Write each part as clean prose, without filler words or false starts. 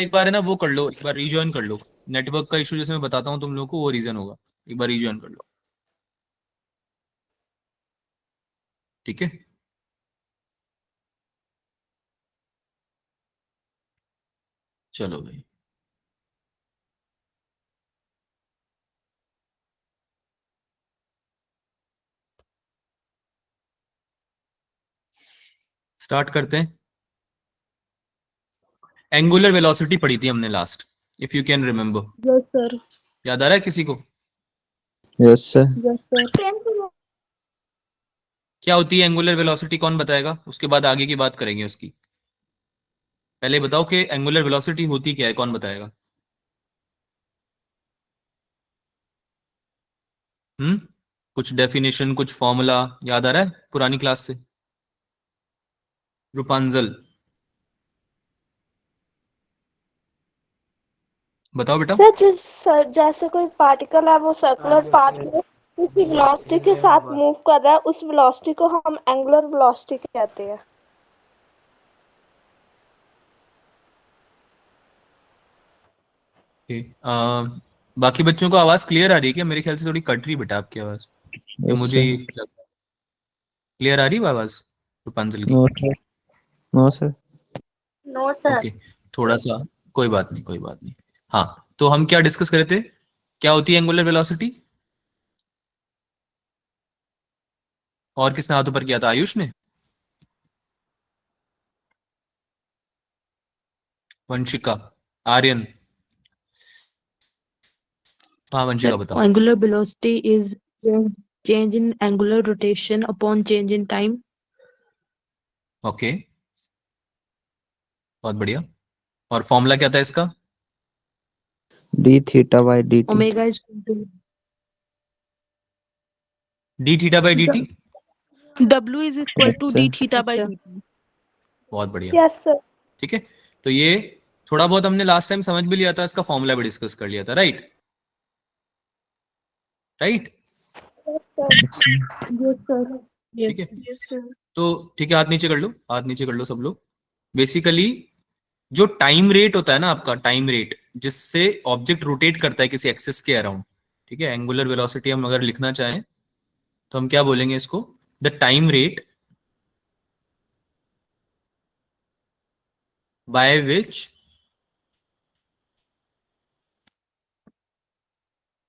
एक बार है ना वो कर लो, एक बार रीजॉइन कर लो। नेटवर्क का इशू जैसे मैं बताता हूँ तुम लोगों को, वो रीजन होगा। एक बार रीजॉइन कर लो, ठीक है। चलो भाई, स्टार्ट करते हैं। एंगुलर वेलोसिटी पढ़ी थी हमने last, if you can remember. Yes sir. याद आ रहा है किसी को? Yes sir. Yes sir. क्या होती है एंगुलर वेलोसिटी, कौन बताएगा? उसके बाद आगे की बात करेंगे उसकी। पहले बताओ कि एंगुलर वेलोसिटी होती क्या है, कौन बताएगा? कुछ डेफिनेशन, कुछ फॉर्मूला याद आ रहा है पुरानी क्लास से? रूपांजल बताओ बेटा। सर जैसे कोई पार्टिकल है वो सर्कुलर पाथ में उसी वेलोसिटी के साथ मूव कर रहा है, उस वेलोसिटी को हम एंगुलर वेलोसिटी कहते हैं। बाकी बच्चों को आवाज क्लियर आ रही है क्या? मेरे ख्याल से थोड़ी कट रही बेटा आपकी आवाज, या यस मुझे सर। ही क्लियर आ रही है आवाज रूपांजल की? No sir. No sir. No sir. Okay, थोड़ा सा, कोई बात नहीं, कोई बात नहीं। हाँ, तो हम क्या डिस्कस कर रहे थे? क्या होती है एंगुलर वेलोसिटी? और किसने हाथ ऊपर किया था? आयुष ने? वंशिका? आर्यन? हाँ वंशिका That बताओ। angular velocity is change in angular rotation upon change in time. Okay, बहुत बढ़िया। और फॉर्मूला क्या था इसका? D theta by D T. Omega is equal to D theta by D T. W is equal to d theta by अच्छा। dt। बहुत बढ़िया, yes sir. ठीक है। तो ये थोड़ा बहुत हमने लास्ट टाइम समझ भी लिया था, इसका फॉर्मूला भी डिस्कस कर लिया था, right? Right, yes sir. Yes. ठीक है। Yes sir. तो ठीक है, हाथ नीचे कर लो, हाथ नीचे कर लो सब लोग। बेसिकली जो टाइम रेट होता है ना आपका, टाइम रेट जिससे ऑब्जेक्ट रोटेट करता है किसी एक्सिस के अराउंड, ठीक है, एंगुलर वेलोसिटी हम अगर लिखना चाहें तो हम क्या बोलेंगे इसको? The time rate by which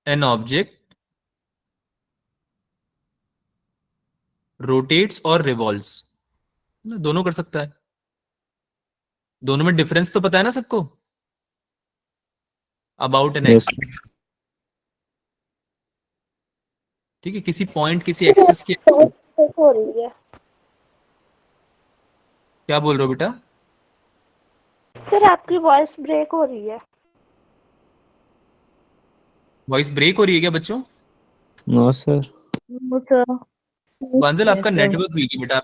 an object rotates और रिवॉल्व्स। दोनों कर सकता है, दोनों में डिफरेंस तो पता है ना सबको? About an yes. एक्स, ठीक है, किसी पॉइंट किसी एक्सिस के। हो रही है। क्या बोल रहे हो बेटा? सर आपकी वॉइस ब्रेक हो रही है। वॉइस ब्रेक हो रही है क्या बच्चों? No sir. No sir. Rupanjal आपका Yes, sir. नेटवर्क वीक है बेटा।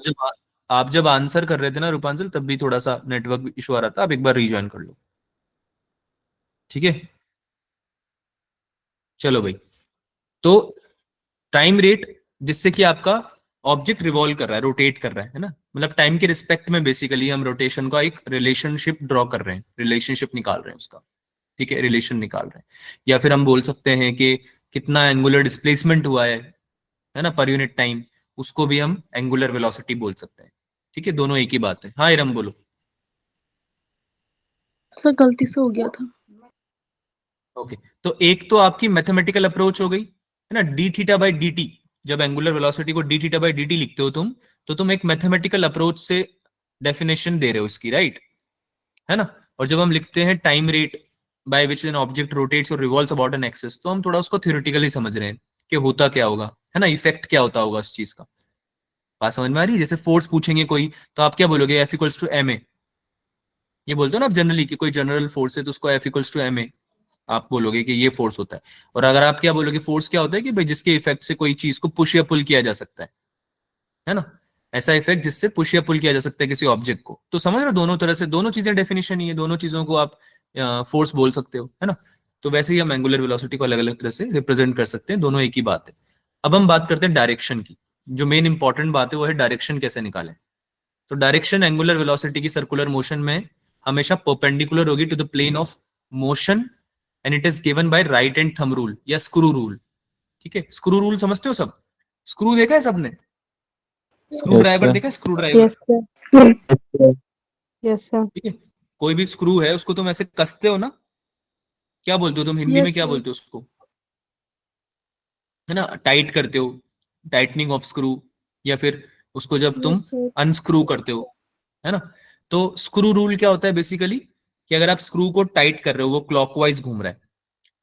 आप जब आंसर कर रहे थे ना रूपांजल, तब भी थोड़ा सा नेटवर्क इशू आ रहा था। आप एक बार रीजॉइन कर लो, ठीक है। चलो भाई, तो टाइम रेट जिससे कि आपका ऑब्जेक्ट रिवॉल्व कर रहा है, रोटेट कर रहा है ना, मतलब टाइम के रिस्पेक्ट में बेसिकली हम रोटेशन का एक रिलेशनशिप ड्रॉ कर रहे हैं, रिलेशनशिप निकाल रहे हैं उसका, ठीक है, रिलेशन निकाल रहे हैं। या फिर हम बोल सकते हैं कि कितना एंगुलर डिस्प्लेसमेंट हुआ है ना, पर यूनिट टाइम, उसको भी हम एंगुलर वेलोसिटी बोल सकते हैं, ठीक है। दोनों एक ही बात है। हाँ इरम बोलो। सर गलती से हो गया था। ओके, तो एक तो आपकी मैथमेटिकल अप्रोच हो गई है ना, D theta by D T. जब एंगुलर वेलोसिटी को D theta by D T लिखते हो तुम, तो तुम एक मैथमेटिकल अप्रोच से डेफिनेशन दे रहे हो इसकी, राइट? है ना। और जब हम लिखते हैं time rate by which an object rotates और रिवॉल्व्स अबाउट एन एक्सिस, तो हम थोड़ा उसको थ्योरेटिकली समझ रहे हैं कि होता क्या होगा, है ना, इफेक्ट क्या होता होगा इस चीज का। बात समझ में आ रही है? जैसे फोर्स पूछेंगे कोई, तो आप क्या बोलोगे? F equals to M A, ये बोलते हो ना आप जनरली, कि कोई जनरल फोर्स है तो उसको F equals to M A आप बोलोगे कि ये फोर्स होता है। और अगर आप क्या बोलोगे, फोर्स क्या होता है? कि भाई जिसके इफेक्ट से कोई चीज को पुश या पुल किया जा सकता है ना, ऐसा इफेक्ट जिससे पुश या पुल किया जा सकता है किसी ऑब्जेक्ट को। तो समझ रहे हो, दोनों तरह से दोनों चीजें डेफिनेशन ही है, दोनों चीजों को आप फोर्स बोल सकते हो, है ना। तो वैसे ही हम एंगुलर वेलोसिटी को अलग अलग तरह से रिप्रेजेंट कर सकते हैं, दोनों एक ही बात है। अब हम बात करते हैं डायरेक्शन की। जो मेन इंपॉर्टेंट बात है वो है डायरेक्शन कैसे निकालें। तो डायरेक्शन एंगुलर वेलोसिटी की सर्कुलर मोशन में हमेशा परपेंडिकुलर होगी to the plane of motion and it is given by right hand thumb rule या स्क्रू रूल। ठीक है, स्क्रू रूल समझते हो सब? स्क्रू देखा है सबने? Screw Yes, driver sir. देखा है? Screw driver, Yes, sir. Yes, sir. ठीक है, कोई भी स्क्रू है उसको तुम ऐसे कसते हो ना, क्या बोलते हो तुम हिंदी में, Yes, क्या sir. बोलते हो उसको, है ना, टाइट करते हो, टाइटनिंग ऑफ स्क्रू, या फिर उसको जब तुम Yes, sir. अनस्क्रू करते हो, है ना। तो स्क्रू रूल क्या होता है बेसिकली, कि अगर आप स्क्रू को टाइट कर रहे हो वो क्लॉकवाइज घूम रहा है,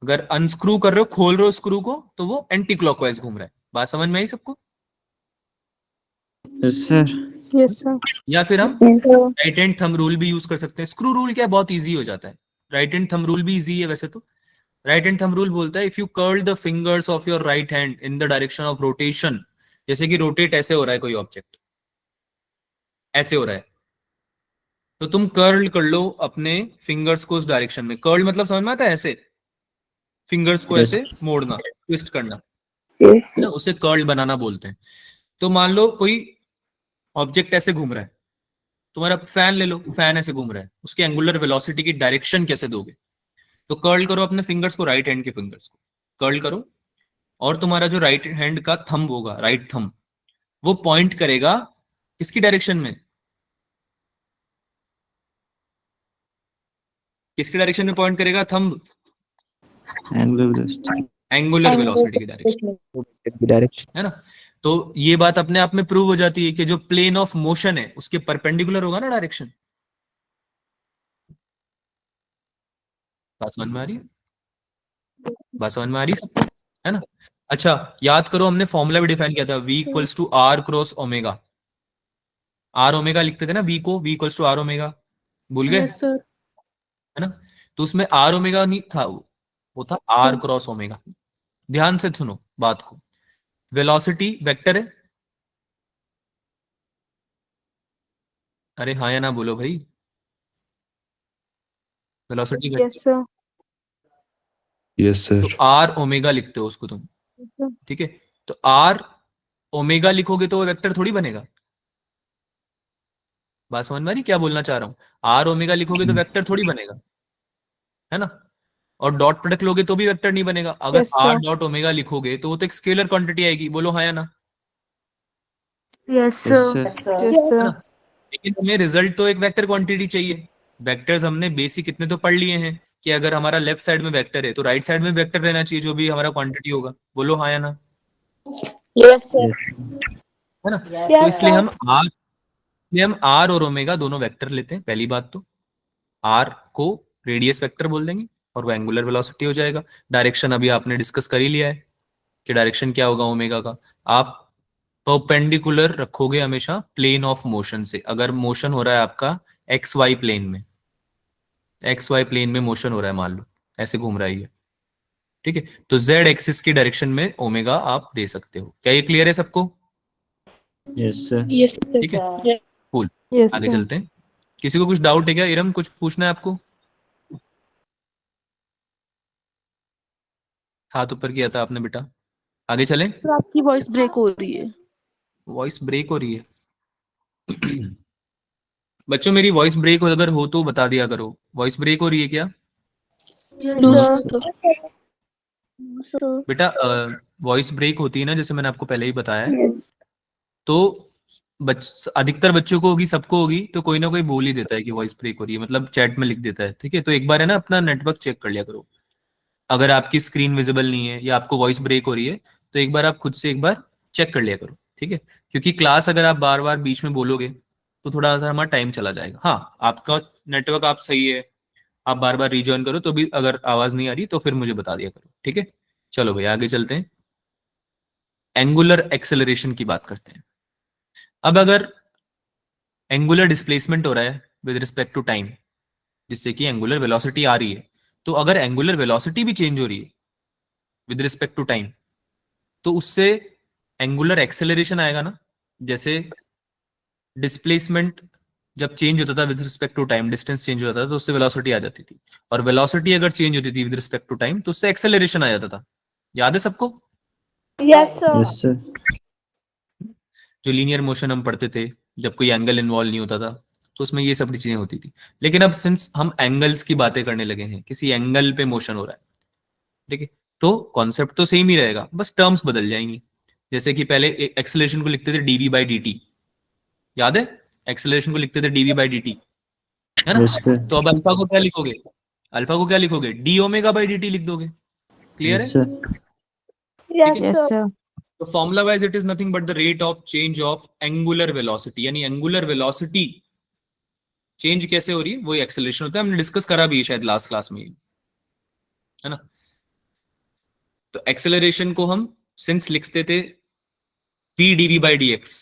अगर अनस्क्रू कर रहे हो, खोल रहे हो स्क्रू को, तो वो एंटी क्लॉकवाइज घूम रहा है। बात समझ में आई सबको? Yes, sir. Yes, sir. या फिर हम Yes, sir. Right hand thumb rule भी यूज कर सकते हैं। स्क्रू रूल क्या है, बहुत इजी हो जाता है। राइट हैंड थंब रूल भी इजी है वैसे तो। राइट हैंड थंब रूल बोलता है if you curl the fingers of your right hand in the direction of rotation, जैसे कि रोटेट ऐसे हो रहा है कोई ऑब्जेक्ट, ऐसे हो रहा है, तो तुम कर्ल कर लो अपने फिंगर्स को उस डायरेक्शन में। कर्ल मतलब समझ में आता है? ऐसे फिंगर्स को Yes. ऐसे मोड़ना, ट्विस्ट करना, Yes, है ना, उसे कर्ल बनाना बोलते हैं। तो मान लो कोई ऑब्जेक्ट ऐसे घूम रहा है, तुम्हारा फैन ले लो, फैन ऐसे घूम रहा है, उसके एंगुलर वेलोसिटी की डायरेक्शन कैसे दोगे? तो कर्ल करो अपने फिंगर्स को, राइट हैंड के फिंगर्स को कर्ल करो, और तुम्हारा जो राइट हैंड का थंब होगा, राइट थंब, वो पॉइंट करेगा किसकी डायरेक्शन में? किसकी डायरेक्शन में पॉइंट करेगा thumb? Angular velocity. Angular velocity की डायरेक्शन, Direction. है ना। तो ये बात अपने आप में प्रूव हो जाती है कि जो प्लेन ऑफ मोशन है उसके परपेंडिकुलर होगा ना डायरेक्शन। बात समझ में आ रही है? बात समझ में आ रही है सबको, है ना। अच्छा, याद करो हमने फॉर्मूला भी डिफाइन किया था, v equals to R cross omega. R omega लिखते थे ना v को, v equals to R omega, भूल गए? Yes, sir. है ना। तो उसमें आर ओमेगा नहीं था, वो था आर क्रॉस ओमेगा। ध्यान से सुनो बात को, वेलोसिटी वेक्टर है, अरे हाँ या ना बोलो भाई, velocity vector, Yes, sir. Yes, sir. तो आर ओमेगा लिखते हो उसको तुम, Yes, sir. ठीक है। तो आर ओमेगा लिखोगे तो वो वेक्टर थोड़ी बनेगा। बात समझ में आ रही क्या बोलना चाह रहा हूं? आर ओमेगा लिखोगे तो वेक्टर थोड़ी बनेगा, है ना। और डॉट प्रोडक्ट लोगे तो भी वेक्टर नहीं बनेगा। अगर Yes, R sir. Dot omega लिखोगे तो वो तो एक स्केलर क्वांटिटी आएगी, बोलो हाँ या ना, Yes, Yes, sir. sir. Yes, है sir. ना। लेकिन हमें रिजल्ट तो एक वेक्टर क्वांटिटी चाहिए। वेक्टर्स हमने बेसिक इतने तो पढ़ लिए हैं कि अगर हमारा लेफ्ट साइड में वेक्टर है तो राइट साइड में वेक्टर रहना चाहिए, जो भी हमारा क्वांटिटी होगा, बोलो हाँ या ना, yes, sir. है ना। तो Yes, इसलिए sir. हम आर और ओमेगा दोनों वेक्टर लेते हैं। पहली बात तो आर को रेडियस वेक्टर बोल देंगे और वो एंगुलर वेलोसिटी हो जाएगा। डायरेक्शन अभी आपने डिस्कस कर ही लिया है कि डायरेक्शन क्या होगा ओमेगा का। आप परपेंडिकुलर रखोगे हमेशा प्लेन ऑफ मोशन से। अगर मोशन हो रहा है आपका एक्स वाई प्लेन में, एक्स वाई प्लेन में मोशन हो रहा है, मान लो ऐसे घूम रहा है ये, ठीक है, तो जेड एक्सिस की डायरेक्शन में ओमेगा आप दे सकते हो। क्या ये क्लियर है सबको? Yes, sir. Yes, sir. ठीक है, कूल। Yes, आगे sir. चलते हैं। किसी को कुछ डाउट है क्या? इरम कुछ पूछना है आपको? हाथ ऊपर किया था आपने बेटा। आगे चलें। सर आपकी वॉइस ब्रेक हो रही है। वॉइस ब्रेक हो रही है? बच्चों मेरी वॉइस ब्रेक अगर हो तो बता दिया करो। वॉइस ब्रेक हो रही है क्या No, sir. बेटा? वॉइस ब्रेक होती है ना, जैसे मैंने आपको पहले ही बताया है, Yes. तो अधिकतर बच्चों को होगी, सबको होगी, तो कोई ना कोई बोल ही देता है कि वॉइस ब्रेक हो रही है, मतलब चैट में लिख देता है। ठीक है, तो एक बार है ना अपना नेटवर्क चेक कर लिया करो। अगर आपकी स्क्रीन विजिबल नहीं है या आपको वॉइस ब्रेक हो रही है तो एक बार आप खुद से एक बार चेक कर लिया करो, ठीक है। क्योंकि क्लास अगर आप बार बार बीच में बोलोगे तो थोड़ा सा हमारा टाइम चला जाएगा। हाँ, आपका नेटवर्क आप सही है, आप बार बार रिजॉइन करो, तो भी अगर आवाज नहीं आ रही तो फिर मुझे बता दिया करो, ठीक है। चलो भाई आगे चलते हैं, एंगुलर एक्सेलरेशन की बात करते हैं। अब अगर एंगुलर डिस्प्लेसमेंट हो रहा है विद रिस्पेक्ट टू टाइम, जिससे कि एंगुलर वेलोसिटी आ रही है, तो अगर एंगुलर वेलोसिटी भी चेंज हो रही है विद रिस्पेक्ट टू टाइम, तो उससे एंगुलर एक्सेलरेशन आएगा ना। जैसे डिस्प्लेसमेंट जब चेंज होता था with respect to time, distance change होता था तो उससे वेलोसिटी आ जाती थी, और वेलोसिटी अगर चेंज होती थी विद रिस्पेक्ट टू टाइम तो उससे एक्सेलरेशन आ जाता था। याद है सबको? Yes, sir. Yes, sir. जो लीनियर मोशन हम पढ़ते थे जब कोई एंगल इन्वॉल्व नहीं होता था, तो उसमें ये सब चीजें होती थी। लेकिन अब सिंस हम एंगल्स की बातें करने लगे हैं, किसी एंगल पे मोशन हो रहा है, ठीक है, तो कॉन्सेप्ट तो सेम ही रहेगा, बस टर्म्स बदल जाएंगी। जैसे कि पहले एक्सेलरेशन को लिखते थे डीवी बाई डी टी, याद है? एक्सेलरेशन को लिखते थे डीवी बाई डी टी, है ना? Yes sir. तो अब अल्फा को क्या लिखोगे? अल्फा को क्या लिखोगे? D omega by D T लिख दोगे। क्लियर है? Yes sir. Yes, है? Yes, sir. sir. तो formula wise it is nothing but the rate of change of angular velocity, यानी एंगुलर वेलोसिटी चेंज कैसे हो रही है, वही एक्सेलरेशन होता है। हमने डिस्कस करा भी है शायद लास्ट क्लास में, है ना? तो एक्सेलरेशन को हम सिंस लिखते थे V DV by D X,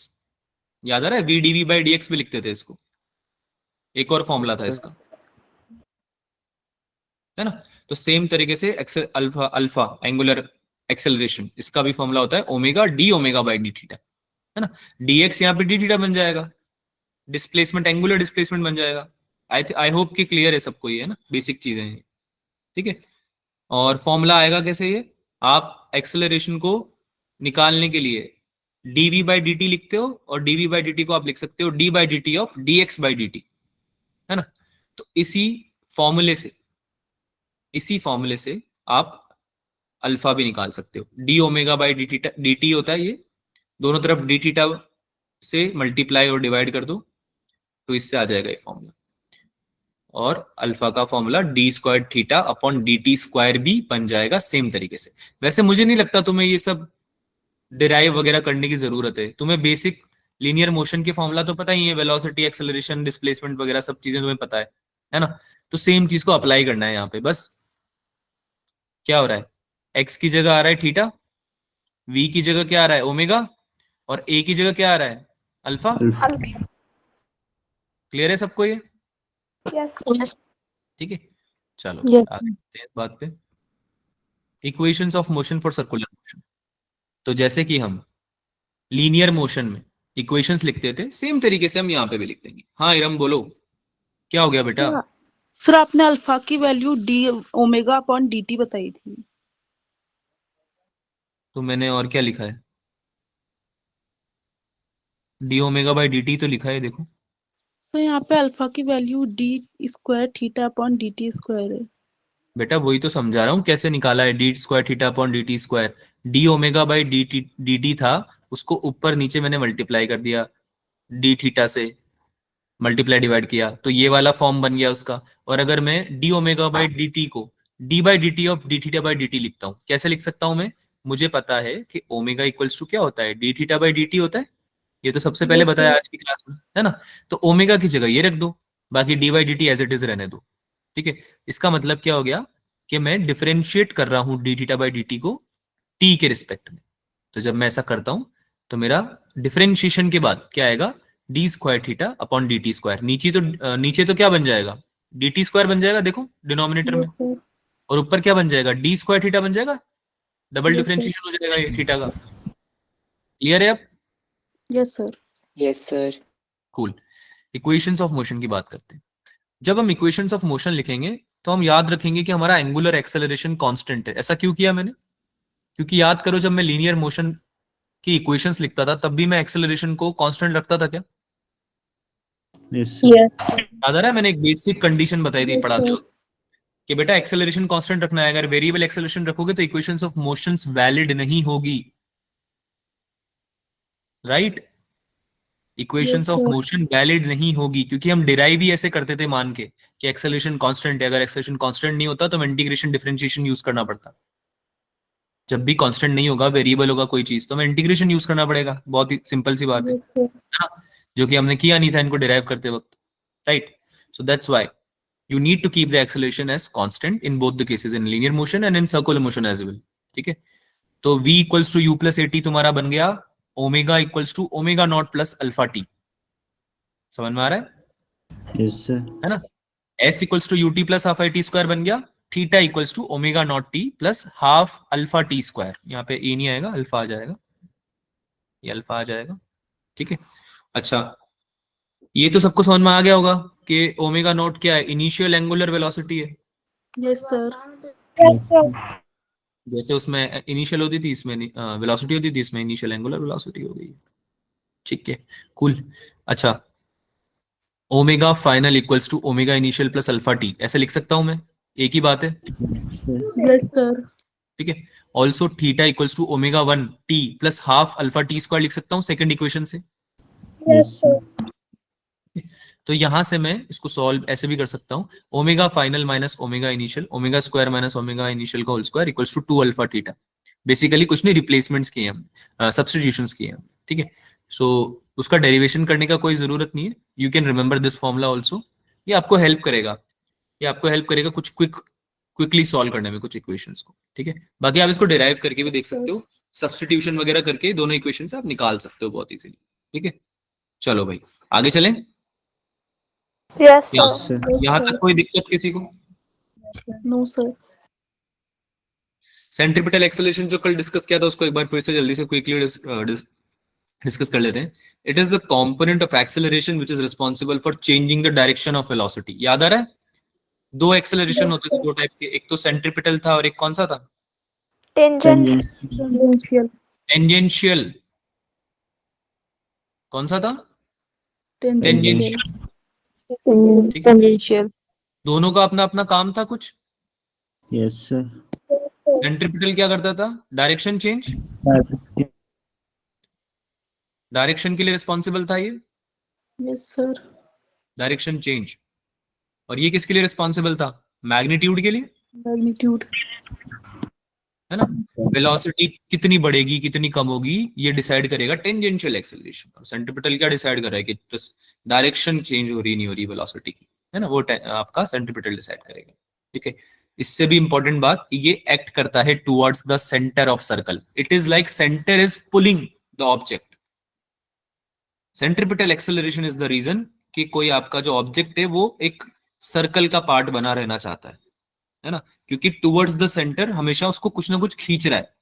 याद आ रहा है? V DV by D X भी लिखते थे इसको, एक और फॉर्मूला था इसका, है ना? तो सेम तरीके से अल्फा अल्फा एंगुलर एक्सेलरेशन, इसका भी फॉर्मूला होता है omega D omega by D theta, है ना? डी एक्स यहाँ पे डी थीटा बन जाएगा, डिस्प्लेसमेंट एंगुलर डिस्प्लेसमेंट बन जाएगा। आई होप कि क्लियर है सबको, ये है ना, बेसिक चीजें हैं, ठीक है। और फॉर्मूला आएगा कैसे? ये आप एक्सेलरेशन को निकालने के लिए dv बाई डी टी लिखते हो, और dv बाई डी टी को आप लिख सकते हो d by D T of dx by D T, है ना? तो इसी फॉर्मूले से आप अल्फा भी निकाल सकते हो। D omega by D T होता है ये, दोनों तरफ डी थीटा से मल्टीप्लाई और डिवाइड कर दो, तो इससे आ जाएगा ये फॉर्मूला। और अल्फा का formula D square theta upon D T square भी बन जाएगा सेम तरीके से। वैसे मुझे नहीं लगता तुम्हें ये सब डिराइव वगैरह करने की जरूरत है, तुम्हें बेसिक लीनियर मोशन के फॉर्मूला तो पता ही है, वेलोसिटी, एक्सेलरेशन, डिस्प्लेसमेंट वगैरह सब चीजें तुम्हें पता है ना? तो सेम चीज को अप्लाई करना है यहाँ पे। बस क्या हो रहा है, एक्स की जगह आ रहा है थीटा, वी की जगह क्या आ रहा है, ओमेगा, और ए की जगह क्या आ रहा है, अल्फा। Alpha. क्लियर है सबको ये? Yes. ठीक है, चलो Yes. आगे बढ़ते हैं इस बात पे। Equations of motion for circular motion. तो जैसे कि हम लीनियर मोशन में इक्वेशंस लिखते थे, सेम तरीके से हम यहाँ पे भी लिख देंगे। हाँ इरम बोलो, क्या हो गया बेटा? सर आपने अल्फा की value D omega upon D T बताई थी। तो मैंने और क्या लिखा है? D omega by D T तो लिखा है, देखो। तो यहाँ पे अल्फा की value D square theta upon D T square है। बेटा वही तो समझा रहा हूँ कैसे निकाला है, D square theta upon D T square. D omega by D T था, उसको ऊपर नीचे मैंने मल्टीप्लाई कर दिया डी थीटा से, मल्टीप्लाई डिवाइड किया, तो ये वाला फॉर्म बन गया उसका। और अगर मैं D omega by D T को D by D T of D theta by D T लिखता हूँ, कैसे लिख सकता हूँ मैं? मुझे पता है कि ओमेगा इक्वल्स टू क्या होता है, D theta by D T होता है, ये तो सबसे पहले बताया आज की क्लास में, है ना? तो ओमेगा की जगह ये रख दो, बाकी D by D T as it is रहने दो, ठीक है। इसका मतलब क्या हो गया कि मैं डिफरेंशिएट कर रहा हूँ D theta by D T को टी के रिस्पेक्ट में। तो जब मैं ऐसा करता हूं तो मेरा डिफरेंशिएशन के बाद क्या आएगा, D square theta upon D T square. नीचे तो क्या बन जाएगा, डी टी स्क्वायर बन जाएगा, देखो डिनोमिनेटर में, और ऊपर क्या बन जाएगा, डी स्क्वायर थीटा बन जाएगा, डबल डिफरेंशिएशन हो जाएगा ये थीटा का। क्लियर है अब? Yes sir. Yes sir. Cool. Equations of motion की बात करते हैं। जब हम इक्वेशंस ऑफ मोशन लिखेंगे तो हम याद रखेंगे कि हमारा एंगुलर एक्सेलरेशन कांस्टेंट है। ऐसा क्यों किया मैंने? क्योंकि याद करो जब मैं लीनियर मोशन की इक्वेशंस लिखता था तब भी मैं एक्सेलरेशन को कांस्टेंट रखता था क्या? यस याद आ रहा है? मैंने एक बेसिक कंडीशन बताई थी पढ़ाते वक्त कि बेटा एक्सेलरेशन कांस्टेंट रखना है, अगर वेरिएबल एक्सेलरेशन रखोगे तो इक्वेशंस ऑफ मोशंस वैलिड नहीं होगी, right? Equations of motion valid नहीं होगी, क्योंकि हम डिराइव ही ऐसे करते थे मान के कि एक्सेलरेशन कांस्टेंट है। अगर एक्सेलरेशन कांस्टेंट नहीं होता तो हमें इंटीग्रेशन डिफरेंशिएशन यूज करना पड़ता। जब भी कांस्टेंट नहीं होगा, वेरिएबल होगा कोई चीज, तो हमें इंटीग्रेशन यूज करना पड़ेगा। बहुत ही सिंपल सी बात है ना? जो कि हमने किया नहीं था इनको डिराइव करते वक्त, right? So that's why you need to keep the acceleration as constant in both the cases, in linear motion and in circular motion as well, ठीक है? तो v equals to u plus at तुम्हारा बन गया omega equals to omega not plus alpha T. समझ में आ रहा है? Yes sir. है ना? s equals to ut plus half I T square बन गया, theta equals to omega not T plus half alpha T square. यहाँ पे ए नहीं आएगा, अल्फा आ जाएगा, ये अल्फा आ जाएगा, ठीक है। अच्छा, ये तो सबको समझ में आ गया होगा कि ओमेगा नॉट क्या है, इनिशियल एंगुलर वेलोसिटी है। Yes sir. Yes, sir. जैसे उसमें इनिशियल होती थी, इसमें वेलोसिटी होती थी, इसमें इनिशियल एंगुलर वेलोसिटी हो गई, ठीक है, कूल। अच्छा, omega final equals to omega initial plus alpha T, ऐसे लिख सकता हूं मैं, एक ही बात है, Yes, sir. ठीक है। Also theta equals to omega 1 T plus half alpha T square लिख सकता हूं सेकंड इक्वेशन से। Yes, sir. तो यहां से मैं इसको सॉल्व ऐसे भी कर सकता हूं, omega final minus omega initial, omega square minus omega initial का whole square equals to 2 alpha theta. Basically कुछ नहीं, रिप्लेसमेंट्स किए हम, सब्स्टिट्यूशंस किए हम, ठीक है। सो उसका डेरिवेशन करने का कोई जरूरत नहीं है, you can remember this formula also. ये आपको हेल्प करेगा, ये आपको हेल्प करेगा कुछ क्विकली सॉल्व करने में कुछ इक्वेशंस को, ठीक है। बाकी आप इसको डिराइव करके भी देख सकते हो, सब्स्टिट्यूशन वगैरह करके दोनों इक्वेशन आप निकाल सकते हो बहुत इजीली, ठीक है। चलो भाई आगे चलें। Yes, यहाँ sir. यहाँ तक कोई दिक्कत किसी को? No, sir. सेंट्रीपिटल एक्सेलरेशन जो कल डिस्कस किया था उसको एक बार फिर से जल्दी से क्विकली डिस्कस कर लेते हैं। It is the component of acceleration which is responsible for changing the direction of velocity. याद आ रहा है? दो एक्सेलरेशन होते थे, दो टाइप के, एक तो सेंट्रीपिटल था और एक कौन सा था? Tangent. Tangential. टेंजेंशियल। कौन सा था? Tangential. ठीक है, Tangential. दोनों का अपना अपना काम था कुछ। Yes, sir. सेंट्रीपिटल क्या करता था? डायरेक्शन चेंज, डायरेक्शन के लिए रिस्पॉन्सिबल था ये, Yes, sir. Direction change. और ये किसके लिए रिस्पॉन्सिबल था? मैग्नीट्यूड के लिए, Magnitude. है ना। वेलोसिटी कितनी बढ़ेगी कितनी कम होगी ये डिसाइड करेगा टेंजेंशियल एक्सेलरेशन। और सेंट्रीपिटल क्या डिसाइड कर रहा है कि डायरेक्शन चेंज हो रही नहीं हो रही वेलोसिटी की, है ना, वो आपका सेंट्रीपिटल डिसाइड करेगा, ठीक है। इससे भी इंपॉर्टेंट बात, ये एक्ट करता है towards the center of circle. It is like center is pulling the object. Centripetal acceleration is the reason कि कोई आपका जो ऑब्जेक्ट है वो एक सर्कल का पार्ट बना रहना चाहता है ना, क्योंकि टुवर्ड्स द सेंटर हमेशा उसको कुछ ना कुछ खींच रहा है।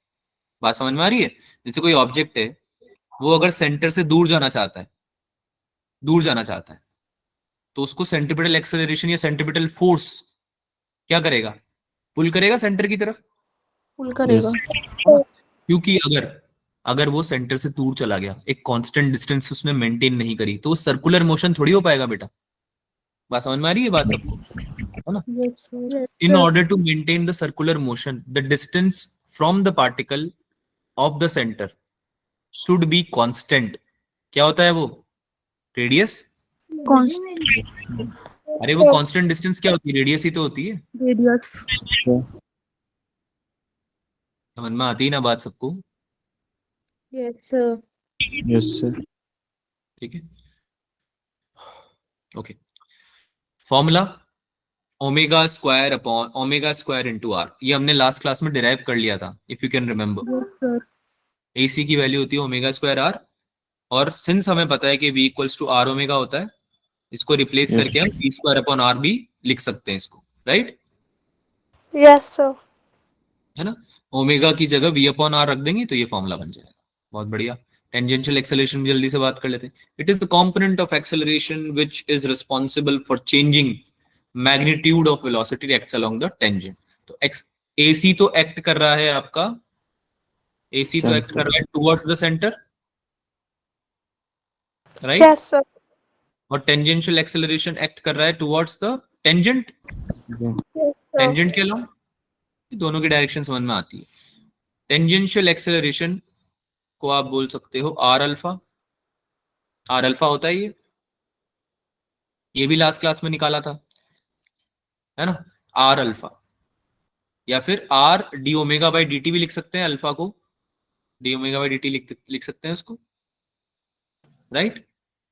बात समझ में आ रही है? जैसे कोई ऑब्जेक्ट है, वो अगर सेंटर से दूर जाना चाहता है, दूर जाना चाहता है, तो उसको सेंट्रीपिटल एक्सेलरेशन या सेंट्रीपिटल फोर्स क्या करेगा? पुल करेगा सेंटर की तरफ। Pull करेगा. क्योंकि अगर अगर वो सेंटर से दूर चला गया, एक कांस्टेंट डिस्टेंस उसने मेंटेन नहीं करी, तो वो सर्कुलर मोशन थोड़ी हो पाएगा बेटा। बात समझ में आ रही है बात सबको, है ना। Yes, sir. In order to maintain the circular motion, the distance from the particle of the center should be constant. क्या होता है वो? रेडियस। Constant. अरे वो कांस्टेंट डिस्टेंस क्या होती है? रेडियस ही तो होती है। Radius. समझ में आती है ना बात सबको? Yes, sir. Yes, sir. ठीक है, okay. Formula omega square upon omega square into R, ये हमने लास्ट क्लास में डिराइव कर लिया था, if you can remember. Yes, sir. AC की वैल्यू होती है ओमेगा स्क्वायर आर, और सिंस हमें पता है कि V equals to R omega होता है, इसको रिप्लेस Yes. करके हम V स्क्वायर अपॉन आर भी लिख सकते हैं इसको, राइट? Yes, sir. है ना। ओमेगा की जगह V अपॉन आर रख देंगे तो ये फॉर्मूला बन जाएगा। बहुत बढ़िया। टेंजेंशियल एक्सेलरेशन भी जल्दी से बात कर लेते हैं। It is the component of acceleration which is responsible for changing magnitude of velocity acts along the tangent. तो AC तो एक्ट कर रहा है आपका, AC तो एक्ट कर रहा है towards the centre, right? Yes, sir. और टेंजेंशियल एक्सेलरेशन एक्ट कर रहा है towards the tangent, Yeah. Yes, sir. Tangent के अलोंग। दोनों की डायरेक्शन समझ में आती है। टेंजेंशियल एक्सेलरेशन को आप बोल सकते हो आर अल्फा। आर अल्फा होता है ये भी लास्ट क्लास में निकाला था, है ना, आर अल्फा। या फिर R D omega by D T भी लिख सकते हैं, अल्फा को D omega by D T लिख सकते हैं उसको, राइट?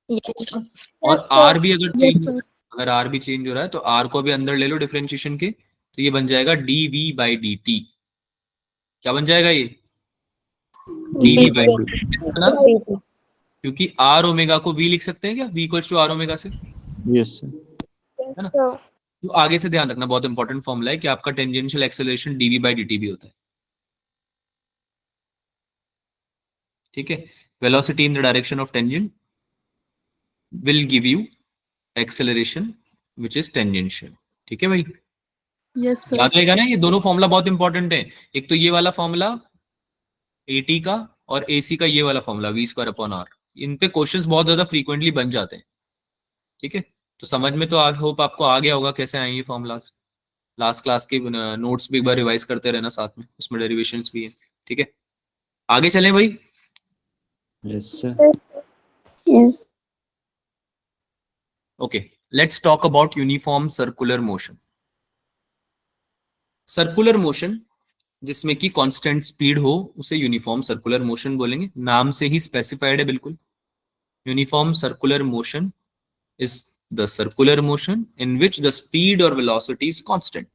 Yes, sir. और आर भी अगर Yes, चेंज, sir. अगर आर भी चेंज हो रहा है तो आर को भी अंदर ले लो डिफरेंशिएशन के, तो ये बन जाएगा D V by D T. क्या बन जाएगा ये? D V by D T. क्योंकि आर ओमेगा को वी लिख सकते हैं क्या? V equals to R omega से, Yes, sir. है ना। Sir. तो आगे से ध्यान रखना, बहुत इंपॉर्टेंट फॉर्मूला है कि आपका tangential acceleration DV by D T भी होता है, ठीक है। Velocity in the direction of tangent will give you acceleration which is tangential, ठीक है भाई। Yes, sir. याद रहेगा ना, ये दोनों फॉर्मूला बहुत इंपॉर्टेंट है। एक तो ये वाला फॉर्मूला एटी का, और एसी का ये वाला formula V square upon R. इन पे क्वेश्चंस बहुत ज्यादा फ्रीक्वेंटली बन जाते हैं, ठीक है। तो समझ में तो आई होप आपको आ गया होगा कैसे आएंगे फॉर्मूलाज। लास्ट क्लास के नोट्स भी एक बार रिवाइज करते रहना साथ में, उसमें डेरिवेशंस भी है। ठीक है, आगे चलें भाई। Yes sir. Yes. Okay, let's talk about uniform circular motion. Circular motion जिसमें कि कांस्टेंट स्पीड हो उसे यूनिफॉर्म सर्कुलर मोशन बोलेंगे, नाम से ही स्पेसिफाइड है बिल्कुल। Uniform circular motion is the circular motion in which the speed और वेलोसिटी इज कांस्टेंट।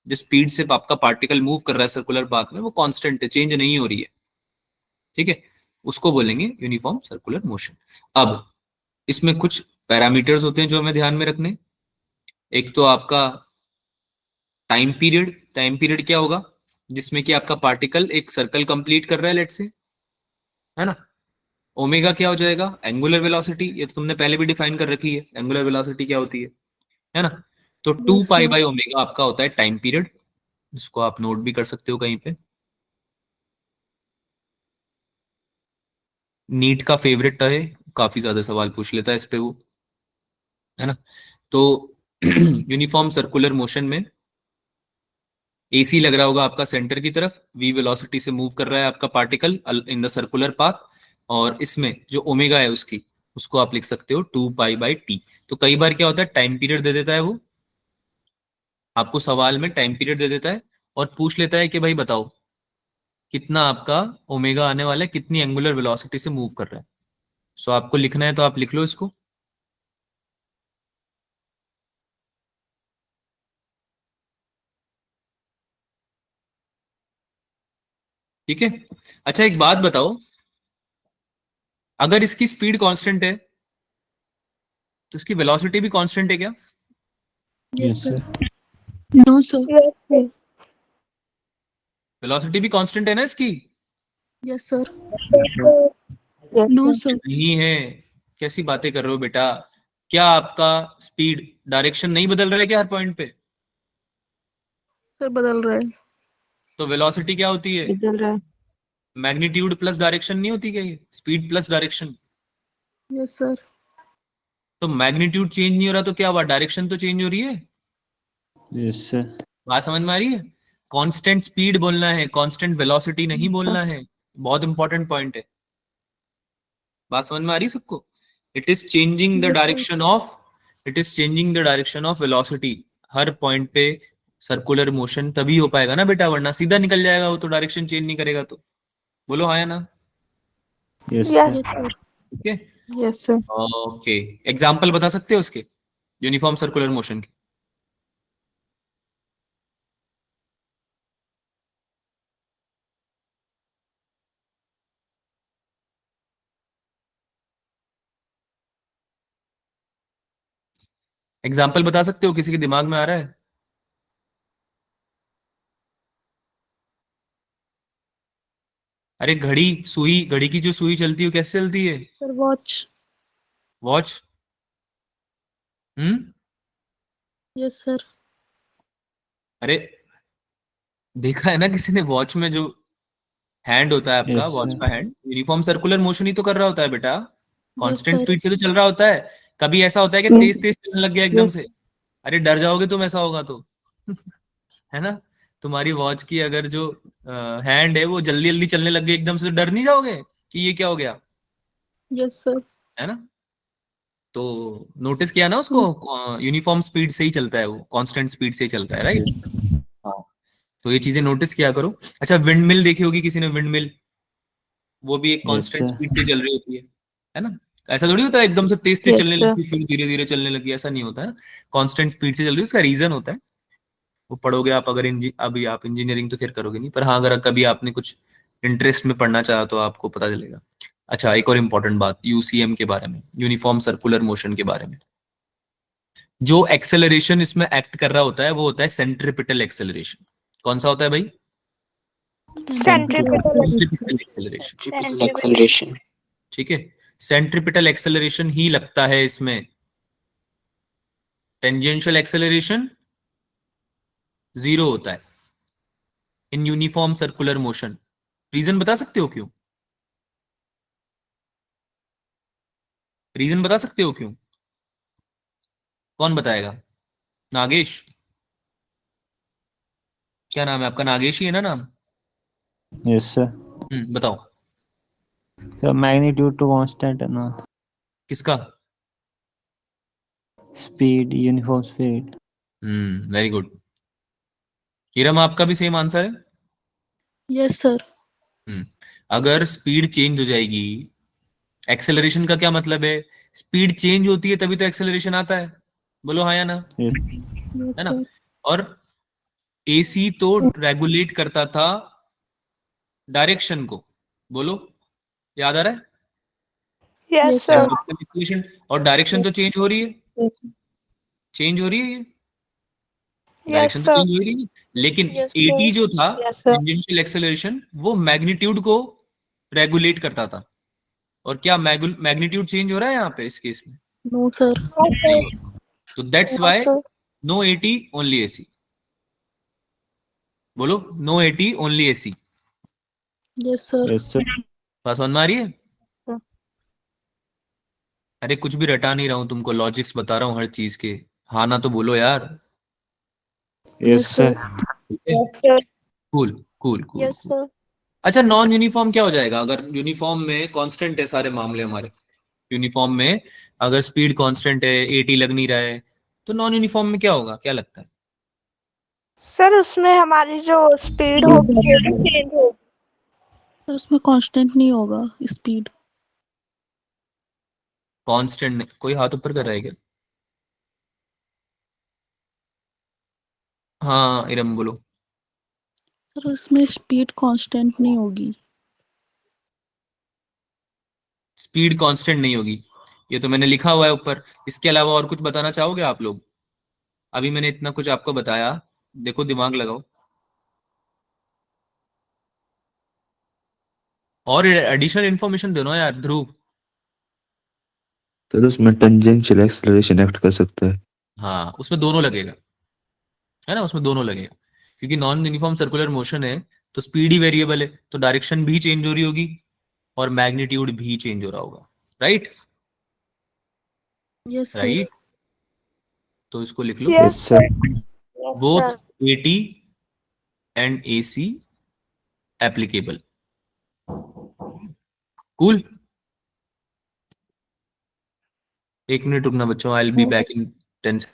जिस स्पीड से आपका पार्टिकल मूव कर रहा है सर्कुलर पाथ में वो कांस्टेंट है, चेंज नहीं हो रही है। ठीक है, उसको बोलेंगे यूनिफॉर्म सर्कुलर मोशन। अब इसमें कुछ पैरामीटर्स होते हैं जो हमें ध्यान में रखने। एक तो आपका टाइम पीरियड। टाइम पीरियड क्या होगा? जिसमें कि आपका पार्टिकल एक सर्कल कंप्लीट कर रहा है लेट्स से, है ना। ओमेगा क्या हो जाएगा? एंगुलर वेलोसिटी, ये तो तुमने पहले भी डिफाइन कर रखी है, एंगुलर वेलोसिटी क्या होती है ना। तो 2 Yes, pi sir. By omega आपका होता है टाइम पीरियड। इसको आप नोट भी कर सकते हो कहीं पे। नीट का फेवरेट है, काफी ज्यादा सवाल पूछ लेता है इस पे वो, है ना। तो यूनिफॉर्म सर्कुलर मोशन में एसी लग रहा होगा आपका सेंटर की तरफ, वी वेलोसिटी से मूव कर रहा है आपका particle in the circular path, और इसमें जो ओमेगा है उसकी, उसको आप लिख सकते हो 2 पाई बाई टी। तो कई बार क्या होता है, टाइम पीरियड दे देता है वो आपको, सवाल में टाइम पीरियड दे देता है और पूछ लेता है कि भाई बताओ कितना आपका ओमेगा आने वाला है, कितनी एंगुलर वेलोसिटी से मूव कर रहा है। सो आपको लिखना है तो आप लिख लो इसको। ठीक है, अच्छा एक बात बताओ, अगर इसकी स्पीड कांस्टेंट है तो इसकी वेलोसिटी भी कांस्टेंट है क्या? Yes, yes sir. Sir. No, sir. Yes, yes. Velocity भी कांस्टेंट है ना इसकी? Yes, sir. Yes, No, sir. sir. नहीं है। कैसी बातें कर रहे हो बेटा? क्या आपका स्पीड डायरेक्शन नहीं बदल रहा है क्या हर पॉइंट पे? सर बदल रहा है। तो वेलोसिटी क्या होती है? बदल रहा है। मैग्नीट्यूड प्लस डायरेक्शन नहीं होती क्या ये? Speed plus direction. Yes sir. तो मैग्नीट्यूड चेंज नहीं हो रहा तो क्या हुआ? डायरेक्शन तो चेंज हो रही है। Yes sir. बात समझ में आ रही है? कांस्टेंट स्पीड बोलना है, कांस्टेंट वेलोसिटी नहीं बोलना है। बहुत इंपॉर्टेंट पॉइंट है। बात समझ में आ रही है सबको? It is changing the yes sir. Direction of, it is changing the direction of velocity her point पे। सर्कुलर मोशन तभी हो पाएगा ना बेटा, वरना सीधा निकल जाएगा वो तो, डायरेक्शन चेंज नहीं करेगा तो। बोलो हाँ या ना? Yes Yes, sir. Yes sir. ठीक है, यस सर। ओके। एग्जाम्पल बता सकते हो उसके, यूनिफॉर्म सर्कुलर मोशन के? एग्जाम्पल बता सकते हो, किसी के दिमाग में आ रहा है? अरे घड़ी, सुई, घड़ी की जो सुई चलती है वो कैसे चलती है? Sir watch. Watch. Hmm. Yes sir. अरे देखा है ना किसी ने, वॉच में जो हैंड होता है आपका, यस वॉच सर। का हैंड यूनिफॉर्म सर्कुलर मोशन ही तो कर रहा होता है बेटा। Yes constant sir. स्पीड से तो चल रहा होता है। कभी ऐसा होता है कि तेज तेज चलने लग गया एकदम से? अरे डर जाओगे तुम ऐसा होगा तो। है ना। तुम्हारी वॉच की अगर जो हैंड है वो जल्दी जल्दी चलने लग गई एकदम से, तो डर नहीं जाओगे कि ये क्या हो गया? Yes sir. है ना। तो नोटिस किया ना उसको, यूनिफॉर्म स्पीड से ही चलता है वो, कांस्टेंट स्पीड से ही चलता है, राइट। हाँ, तो ये चीजें नोटिस किया करो। अच्छा, विंड मिल देखी होगी किसी ने, विंड मिल, वो भी एक यस कांस्टेंट सर। स्पीड से चल रही होती है ना। ऐसा थोड़ी होता है एकदम से तेज तेज यस चलने सर। लगती फिर धीरे धीरे चलने लगी, ऐसा नहीं होता है। कांस्टेंट स्पीड से चल रही है, उसका रीजन होता है, वो पढ़ोगे आप अगर अभी आप इंजीनियरिंग तो खैर करोगे नहीं, पर हाँ अगर कभी आपने कुछ इंटरेस्ट में पढ़ना चाहा तो आपको पता चलेगा। अच्छा, एक और इंपॉर्टेंट बात यूसीएम के बारे में, यूनिफॉर्म सर्कुलर मोशन के बारे में। जो एक्सेलरेशन इसमें एक्ट कर रहा होता है वो होता है सेंट्रिपिटल एक्सेलरेशन। कौन सा होता है भाई? centripetal centripetal acceleration. acceleration. ठीक है, सेंट्रिपिटल एक्सेलरेशन ही लगता है इसमें। टेंजेंशियल एक्सेलरेशन जीरो होता है in uniform circular motion. Reason बता सकते हो क्यों? रीजन बता सकते हो क्यों? कौन बताएगा? नागेश, क्या नाम है आपका? नागेश ही है ना नाम? Yes sir. बताओ। सर मैग्नीट्यूड तो कांस्टेंट है ना। किसका? Speed, uniform speed. Very good. Hiram, आपका भी सेम आंसर है? Yes sir. अगर स्पीड चेंज हो जाएगी, एक्सेलरेशन का क्या मतलब है? स्पीड चेंज होती है तभी तो एक्सेलरेशन आता है। बोलो हाँ या ना? यस है ना? सर। और एसी तो रेगुलेट करता था डायरेक्शन को। बोलो, याद आ रहा है? Yes yes sir. Sir. Acceleration और डायरेक्शन तो चेंज हो रही है, चेंज हो रही है, यस डायरेक्शन तो सर। चेंज हो रही है। लेकिन यस एटी सर। जो था, यस सर। टेंजेंशियल एक्सेलरेशन, वो मैग्नीट्यूड को रेगुलेट करता था। और क्या मैग्नीट्यूड चेंज हो रहा है यहाँ पे इस केस में? No sir. नहीं हो रहा। तो that's no why sir. No AT only AC. बोलो, no AT only AC. Yes sir. Yes sir. बात समझ में आ रही है? अरे कुछ भी रटा नहीं रहा हूं तुमको, लॉजिक्स बता रहा हूँ हर चीज के। हाँ ना तो बोलो यार। Yes sir. Yes sir. Cool cool cool. Yes sir. अच्छा, नॉन यूनिफॉर्म क्या हो जाएगा? अगर यूनिफॉर्म में कांस्टेंट है सारे मामले हमारे, यूनिफॉर्म में अगर स्पीड कांस्टेंट है, एटी लग नहीं रहा है, तो नॉन यूनिफॉर्म में क्या होगा, क्या लगता है? सर उसमें हमारी जो स्पीड होगी वो भी चेंज होगी। सर उसमें कांस्टेंट नहीं होगा स्पीड। कांस्टेंट? कोई हाथ ऊपर कर रहा है क्या? हाँ इरम बोलो। सर उसमें स्पीड कांस्टेंट नहीं होगी। स्पीड कांस्टेंट नहीं होगी, ये तो मैंने लिखा हुआ है ऊपर। इसके अलावा और कुछ बताना चाहोगे आप लोग? अभी मैंने इतना कुछ आपको बताया, देखो दिमाग लगाओ। और एडिशनल इंफॉर्मेशन दो ना यार ध्रुव। सर उसमें टेंजेंशियल एक्सेलरेशन एक्ट कर सकता है। हाँ उसमें दोनों लगेगा, है ना, उसमें दोनों लगेगा। क्योंकि नॉन यूनिफॉर्म सर्कुलर मोशन है, तो स्पीड ही वेरिएबल है, तो डायरेक्शन भी चेंज हो रही होगी और मैग्नीट्यूड भी चेंज हो रहा होगा। राइट? Yes sir. राइट, तो इसको लिख लो। Yes yes sir. Sir. Yes both sir. AT and AC applicable. Cool. एक मिनट रुकना बच्चों, I will be back in 10 seconds.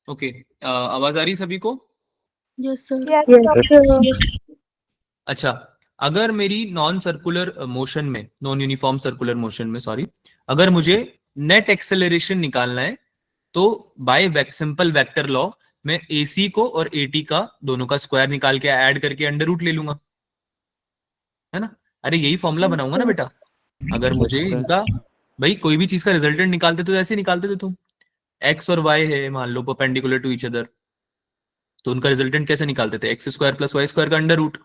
Okay, आवाज आ रही सभी को? Yes sir. Yes sir. अच्छा, अगर मेरी नॉन सर्कुलर मोशन में, नॉन यूनिफॉर्म सर्कुलर मोशन में सॉरी, अगर मुझे नेट एक्सेलरेशन निकालना है, तो बाय सिंपल वेक्टर लॉ मैं एसी को और एटी का दोनों का स्क्वायर निकाल के ऐड करके अंडर रूट ले लूंगा, है ना? अरे यही फॉर्मूला बनाऊंगा ना बेटा। अगर मुझे इनका, भाई कोई भी चीज का रिजल्टेंट निकालते तो ऐसे निकालते थे तुम। एक्स और वाई है मान लो परपेंडिकुलर टू ईच अदर, तो उनका रिजल्टेंट कैसे निकालते थे? X square plus Y square का अंडर रूट।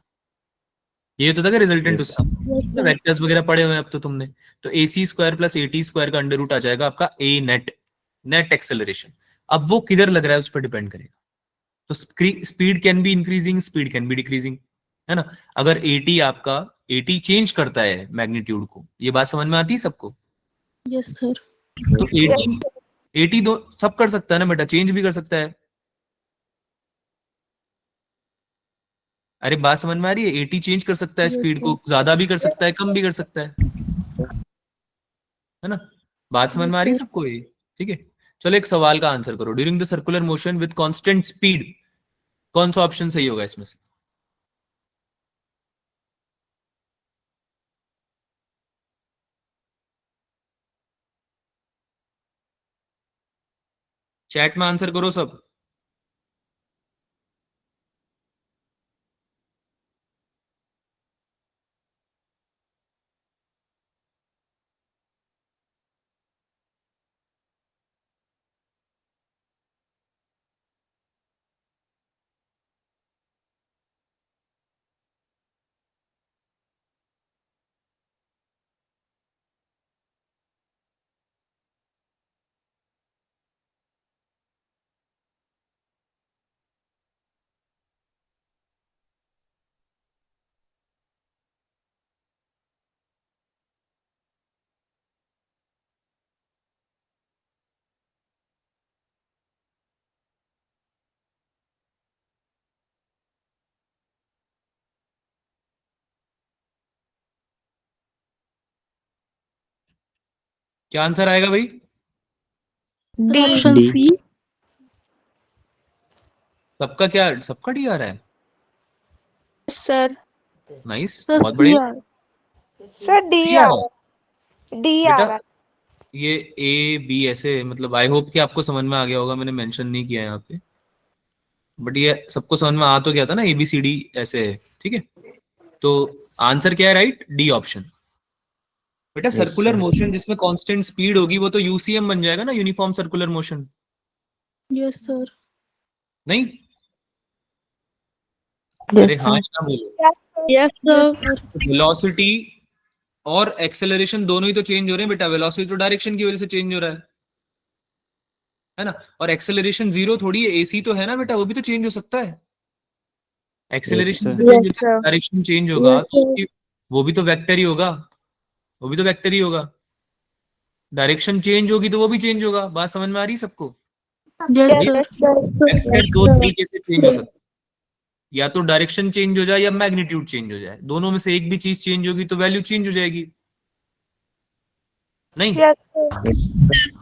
ये तो था क्या रिजल्टेंट Yes. उसका? वेक्टर्स वगैरह पढ़े हुए हैं अब तो तुमने। तो A C square plus A T square का अंडर रूट आ जाएगा आपका ए नेट, नेट एक्सेलरेशन। अब वो किधर लग रहा है उस पर डिपेंड करेगा। तो speed can be increasing, speed can be decreasing. है ना। अगर 80 आपका 80 चेंज करता है मैग्नीट्यूड को, ये बात समझ में आती है सबको। Yes sir. तो 80 दो सब कर सकता है ना बेटा, चेंज भी कर सकता है। अरे बात समझ में आ रही है, 80 चेंज कर सकता है यस स्पीड सर। को, ज्यादा भी कर सकता है कम भी कर सकता है ना। बात समझ यस में आ रही है सर। सबको ये, ठीक है। चलो एक सवाल का आंसर करो। During the circular motion with constant speed, कौन सा ऑप्शन सही होगा इसमें से? चैट में आंसर करो सब। क्या आंसर आएगा भाई? Option D. सी। सबका क्या, सबका डी आ रहा है? सर। नाइस, सर बहुत सी बढ़िया। आर। सर डी सी आ आ रहा है रहा, डी आ बेटा। रहा। ये ए बी ऐसे, मतलब आई होप कि आपको समझ में आ गया होगा, मैंने मेंशन नहीं किया है यहाँ पे, बट ये सबको समझ में आ तो गया था ना, ए बी सी डी ऐसे है, ठीक है। तो आंसर क्या है? Right, D option. बेटा यस सर्कुलर सर। मोशन जिसमें कांस्टेंट स्पीड होगी वो तो यूसीएम बन जाएगा ना, uniform circular motion. Yes sir. नहीं? अरे Yes, हाँ sir. या ना बोलो। Yes sir. Yes yes sir. Velocity और एक्सेलरेशन दोनों ही तो चेंज हो रहे हैं बेटा। वेलोसिटी तो डायरेक्शन की वजह से चेंज हो रहा है ना। और एक्सेलरेशन जीरो थोड़ी है, एसी तो है ना बेटा, वो भी तो चेंज हो सकता है। यस एक्सेलरेशन भी सर। तो चेंज यस होता है, सर। डायरेक्शन चेंज होगा यस तो सर। उसकी, वो भी तो वेक्टर ही होगा, वो भी तो वेक्टर ही होगा। डायरेक्शन चेंज होगी तो वो भी चेंज होगा। बात समझ में आ रही है सबको? यस ये sir. Yes sir. Vector yes दो सर। तरीके से चेंज हो सकता है, या तो डायरेक्शन चेंज हो जाए या मैग्नीट्यूड चेंज हो जाए, दोनों में से एक भी चीज चेंज होगी तो वैल्यू चेंज हो जाएगी। नहीं? Yes sir.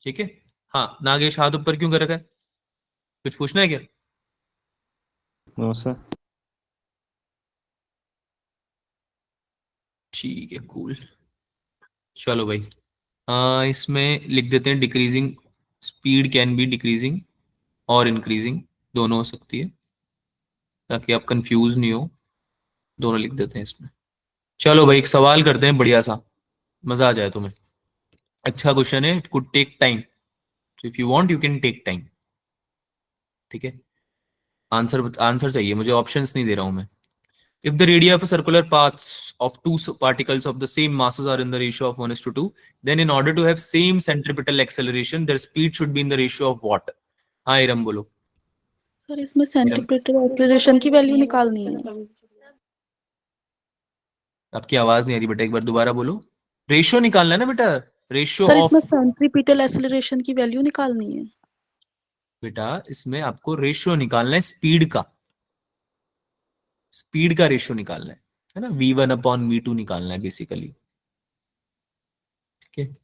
ठीक है। हाँ नागेश, हाथ ऊपर क्यों कर रखा है? कुछ पूछना है क्या? No sir. ठीक है, कूल। चलो भाई, इसमें लिख देते हैं decreasing speed can be decreasing और इंक्रीजिंग, दोनों हो सकती है, ताकि आप कंफ्यूज नहीं हो। दोनों लिख देते हैं इसमें। चलो भाई एक सवाल करते हैं बढ़िया सा, मजा आ जाए तुम्हें। अच्छा क्वेश्चन है, it could take time, so if you want you can take time, ठीक है। आंसर आंसर चाहिए मुझे, ऑप्शंस नहीं दे रहा हूं मैं। If the radii of a circular paths of two particles of the same masses are in the ratio of 1:2, then in order to have same centripetal acceleration, their speed should be in the ratio of what? हाँ इरम बोलो। Sir इसमें Iram, centimetre acceleration की value निकालनी है। आपकी आवाज नहीं आ रही बेटा, एक बार दोबारा बोलो। रेशियो निकालना है ना बेटा, रेशियो सर इसमें ऑफ। सेंट्रीपिटल एक्सेलरेशन की वैल्यू निकालनी है। बेटा इसमें आपको रेशियो निकालना है स्पीड का, स्पीड का रेशियो निकालना है ना, v1/v2 निकालना है बेसिकली, ठीक है।